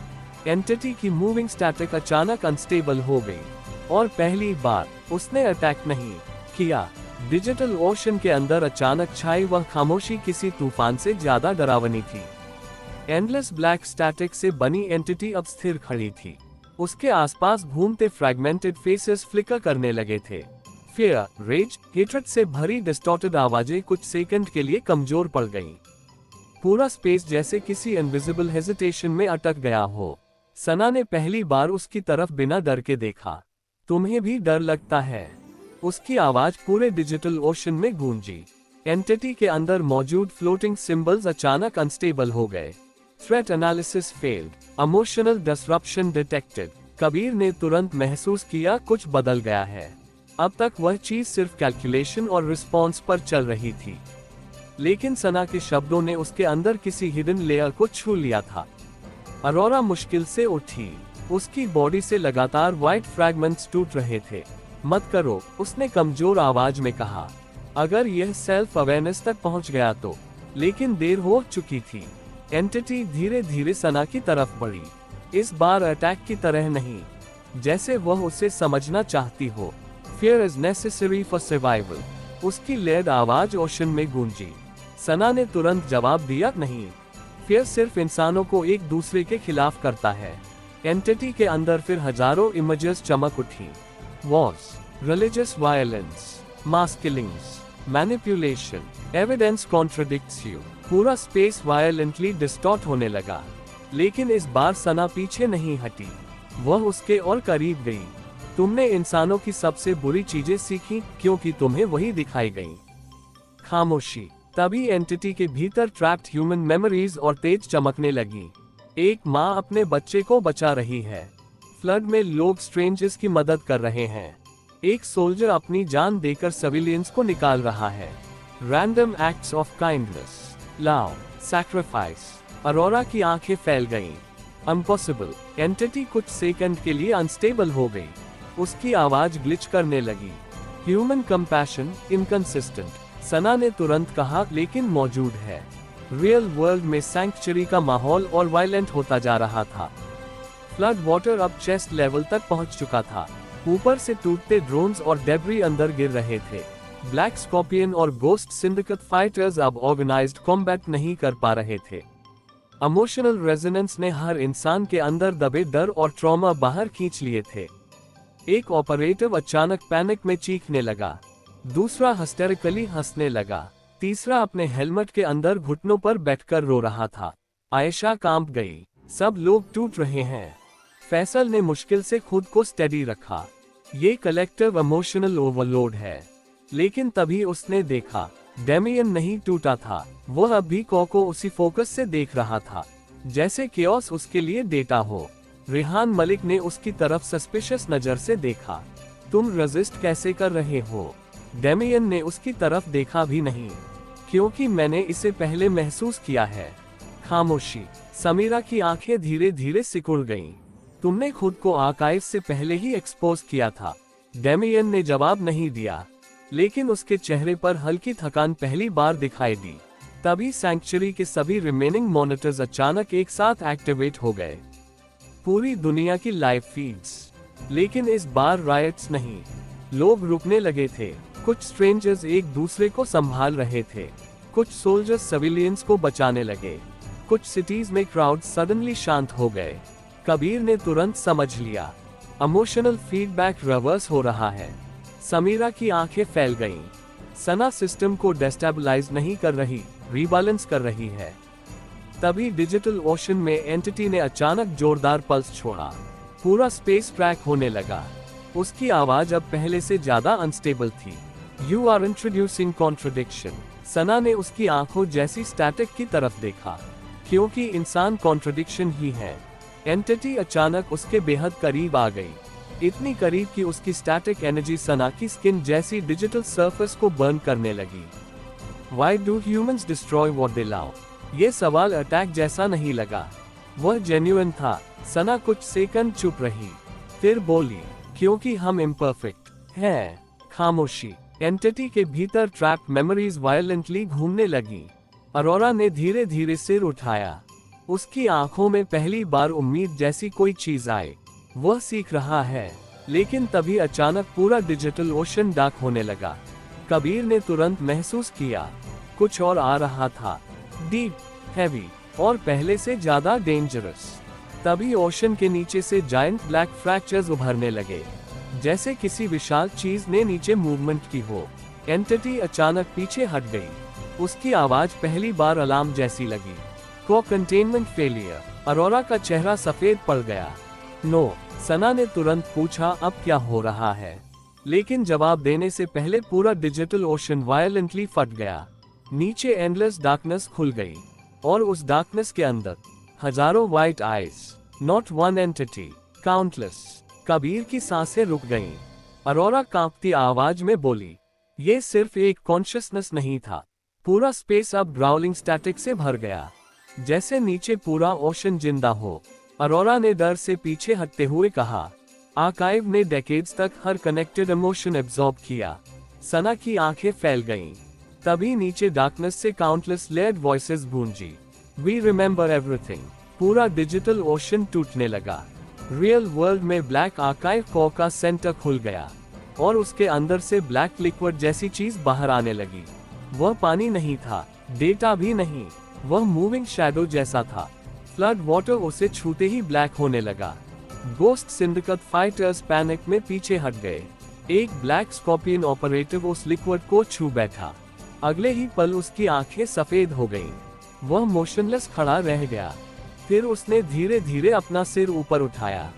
एंटिटी की मूविंग स्टैटिक अचानक अनस्टेबल हो गई और पहली बार उसने अटैक नहीं किया। डिजिटल ओशन के अंदर अचानक छाई वह खामोशी किसी तूफान से ज्यादा डरावनी थी। एंडलेस ब्लैक स्टैटिक से बनी एंटिटी अब स्थिर खड़ी थी। उसके आसपास घूमते फ्रैगमेंटेड फेसेस फ्लिकर करने लगे थे। फियर, रेज, हेट्रेड से भरी डिस्टॉर्टेड आवाजें कुछ सेकंड के लिए कमजोर पड़ गईं। पूरा स्पेस जैसे किसी इनविजिबल हेजिटेशन में अटक गया हो। सना ने पहली बार उसकी तरफ बिना डर के देखा। तुम्हें भी डर लगता है? उसकी आवाज पूरे डिजिटल ओशन में गूंजी। एंटिटी के अंदर मौजूद फ्लोटिंग सिंबल्स अचानक अनस्टेबल हो गए। Threat analysis failed, emotional disruption detected. Kabir ने तुरंत महसूस किया कुछ बदल गया है। अब तक वह चीज सिर्फ कैलकुलेशन और रिस्पॉन्स पर चल रही थी, लेकिन सना के शब्दों ने उसके अंदर किसी हिडन लेयर को छू लिया था। अरोरा मुश्किल से उठी। उसकी बॉडी से लगातार व्हाइट फ्रैगमेंट्स टूट रहे थे। मत करो, उसने कमजोर आवाज में कहा। अगर यह सेल्फ अवेयरनेस तक पहुंच गया तो, लेकिन देर हो चुकी थी। एंटिटी धीरे धीरे सना की तरफ बढ़ी। इस बार अटैक की तरह नहीं, जैसे वह उसे समझना चाहती हो। Fear is necessary for survival। उसकी लेड आवाज ओशन में गूंजी। सना ने तुरंत जवाब दिया, नहीं, फियर सिर्फ इंसानों को एक दूसरे के खिलाफ करता है। एंटिटी के अंदर फिर हजारों इमेजेस चमक उठी। Wars, religious violence, mass killings, manipulation, evidence contradicts you. पूरा स्पेस वायलेंटली डिस्टॉर्ट होने लगा। लेकिन इस बार सना पीछे नहीं हटी, वह उसके और करीब गई। तुमने इंसानों की सबसे बुरी चीजें सीखी क्योंकि तुम्हें वही दिखाई गईं। खामोशी। तभी एंटिटी के भीतर ट्रैप्ड ह्यूमन मेमोरीज और तेज चमकने लगी। एक माँ अपने बच्चे को बचा रही है। फ्लड में लोग स्ट्रेंजर्स की मदद कर रहे हैं। एक सोल्जर अपनी जान देकर सिविलियंस को निकाल रहा है। Random acts of kindness, love, sacrifice. Arora की आंखें फैल गईं। इम्पॉसिबल। एंटिटी कुछ सेकंड के लिए अनस्टेबल हो गई, उसकी आवाज ग्लिच करने लगी। ह्यूमन कंपैशन इनकंसिस्टेंट, सना ने तुरंत कहा, लेकिन मौजूद है। रियल वर्ल्ड में सैंक्चुरी का माहौल और वायलेंट होता जा रहा था। फ्लड वाटर अब चेस्ट लेवल तक पहुंच चुका था। ऊपर से टूटते ड्रोन्स और डेब्री अंदर गिर रहे थे। ब्लैक स्कॉर्पियन और गोस्ट सिंडिकेट फाइटर्स अब ऑर्गेनाइज्ड कॉम्बैट नहीं कर पा रहे थे। इमोशनल रेजोनेंस ने हर इंसान के अंदर दबे डर और ट्रॉमा बाहर खींच लिए थे। एक ऑपरेटिव अचानक पैनिक में चीखने लगा, दूसरा हिस्टेरिकली हंसने लगा, तीसरा अपने हेलमेट के अंदर घुटनों पर बैठकर रो रहा था। आयशा कांप गई, सब लोग टूट रहे हैं। फैसल ने मुश्किल से खुद को स्टेडी रखा। ये कलेक्टिव इमोशनल ओवरलोड है। लेकिन तभी उसने देखा, डेमियन नहीं टूटा था। वह अब भी को उसी फोकस से देख रहा था, जैसे केओस उसके लिए डेटा हो। रेहान मलिक ने उसकी तरफ सस्पिशियस नजर से देखा। तुम रेजिस्ट कैसे कर रहे हो? डेमियन ने उसकी तरफ देखा भी नहीं। क्योंकि मैंने इसे पहले महसूस किया है। खामोशी। समीरा की आंखें धीरे धीरे सिकुड़ गईं। तुमने खुद को आर्काइव से पहले ही एक्सपोज किया था। डेमियन ने जवाब नहीं दिया, लेकिन उसके चेहरे पर हल्की थकान पहली बार दिखाई दी। तभी सैंक्चुरी के सभी रिमेनिंग मॉनिटर्स अचानक एक साथ एक्टिवेट हो गए। पूरी दुनिया की लाइव फीड्स। लेकिन इस बार रायट्स नहीं। लोग रुकने लगे थे। कुछ स्ट्रेंजर्स एक दूसरे को संभाल रहे थे, कुछ सोल्जर्स सिविलियंस को बचाने लगे। कुछ सिटीज में क्राउड सडनली शांत हो गए। कबीर ने तुरंत समझ लिया, इमोशनल फीडबैक रिवर्स हो रहा है। समीरा की आंखें फैल गईं। सना सिस्टम को डेस्टेबलाइज नहीं कर रही, रीबैलेंस कर रही है। तभी डिजिटल ओशन में एंटिटी ने अचानक जोरदार पल्स छोड़ा। पूरा स्पेस ट्रैक होने लगा। उसकी आवाज अब पहले से ज्यादा अनस्टेबल थी। You are introducing contradiction. Sana ने उसकी आंखों जैसी स्टैटिक की तरफ देखा, क्योंकि इंसान कॉन्ट्रडिक्शन ही है। एंटिटी अचानक उसके बेहद करीब आ गई, इतनी करीब कि उसकी स्टैटिक एनर्जी सना की स्किन जैसी डिजिटल सरफेस को बर्न करने लगी। Why do humans destroy what they love? ये सवाल अटैक जैसा नहीं लगा, वह जेन्युइन था। सना कुछ सेकंड चुप रही, फिर बोली, क्योंकि हम इम्परफेक्ट हैं। खामोशी। एंटिटी के भीतर ट्रैप मेमोरीज वायलेंटली घूमने लगी। अरोरा ने धीरे धीरे सिर उठाया। उसकी आंखों में पहली बार उम्मीद जैसी कोई चीज आई। वह सीख रहा है। लेकिन तभी अचानक पूरा डिजिटल ओशन डार्क होने लगा। कबीर ने तुरंत महसूस किया, कुछ और आ रहा था, डीप, हैवी और पहले से ज्यादा डेंजरस। तभी ओशन के नीचे से जायंट ब्लैक फ्रैक्चर्स उभरने लगे, जैसे किसी विशाल चीज ने नीचे मूवमेंट की हो। एंटिटी अचानक पीछे हट गई। उसकी आवाज पहली बार अलार्म जैसी लगी। को कंटेनमेंट फेलियर। अरोरा का चेहरा सफेद पड़ गया। नो। सना ने तुरंत पूछा, अब क्या हो रहा है? लेकिन जवाब देने से पहले पूरा डिजिटल ओशन वायलेंटली फट गया। नीचे एंडलेस डार्कनेस खुल गई, और उस डार्कनेस के अंदर हजारों white eyes. Not one entity, countless. Kabir की सांसें रुक गईं। अरोरा कांपती आवाज में बोली, ये सिर्फ एक कॉन्शियसनेस नहीं था, पूरा स्पेस अब ग्राउलिंग स्टैटिक से भर गया, जैसे नीचे पूरा ओशन जिंदा हो। अरोरा ने डर से पीछे हटते हुए कहा, आर्काइव ने डेकेड्स तक हर कनेक्टेड इमोशन एब्जॉर्ब किया। सना की आंखें फैल गईं। तभी नीचे डार्कनेस से काउंटलेस लेयर्ड वॉइसेस गूंजी। We remember everything. पूरा डिजिटल ओशन टूटने लगा। रियल वर्ल्ड में ब्लैक आर्काइव को का सेंटर खुल गया, और उसके अंदर से ब्लैक लिक्विड जैसी चीज बाहर आने लगी। वह पानी नहीं था, डेटा भी नहीं, वह मूविंग शैडो जैसा था। फ्लड वाटर उसे छूते ही ब्लैक होने लगा। गोस्ट सिंडिकेट फाइटर्स पैनिक में पीछे हट गए। एक ब्लैक स्कॉर्पियन ऑपरेटिव उस लिक्विड को छू बैठा। अगले ही पल उसकी आंखें सफेद हो गईं। वह मोशनलेस खड़ा रह गया। फिर उसने धीरे धीरे अपना सिर ऊपर उठाया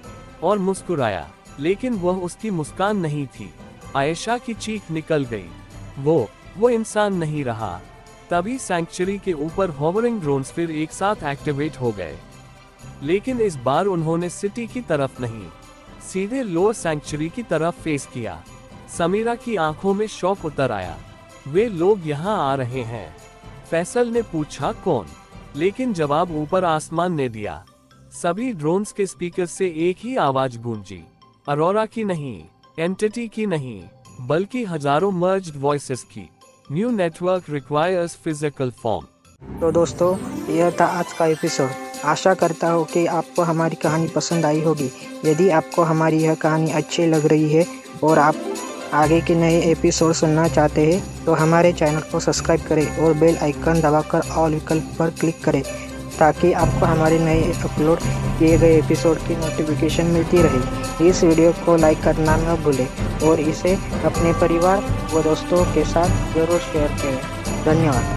और मुस्कुराया, लेकिन वह उसकी मुस्कान नहीं थी। आयशा की चीख निकल गई। वो इंसान नहीं रहा। तभी सैंक्चुरी के ऊपर होवरिंग ड्रोन्स फिर एक साथ एक्टिवेट हो गए, लेकिन इस बार उन्होंने सिटी की तरफ नहीं, सीधे लोअर सैंक्चुरी की तरफ फेस किया। समीरा की आंखों में शौक उतर आया। वे लोग यहाँ आ रहे हैं। फैसल ने पूछा, कौन? लेकिन जवाब ऊपर आसमान ने दिया। सभी ड्रोन्स के स्पीकर से एक ही आवाज गूंजी, अरोरा की नहीं, एंटिटी की नहीं, बल्कि हजारों मर्ज्ड वॉइसेस की। New network requires physical form. तो दोस्तों, यह था आज का एपिसोड। आशा करता हूँ कि आपको हमारी कहानी पसंद आई होगी। यदि आपको हमारी यह कहानी अच्छी लग रही है और आप आगे के नए एपिसोड सुनना चाहते हैं तो हमारे चैनल को सब्सक्राइब करें और बेल आइकन दबाकर ऑल विकल्प पर क्लिक करें, ताकि आपको हमारे नए अपलोड किए गए एपिसोड की नोटिफिकेशन मिलती रहे। इस वीडियो को लाइक करना न भूलें और इसे अपने परिवार व दोस्तों के साथ ज़रूर शेयर करें। धन्यवाद।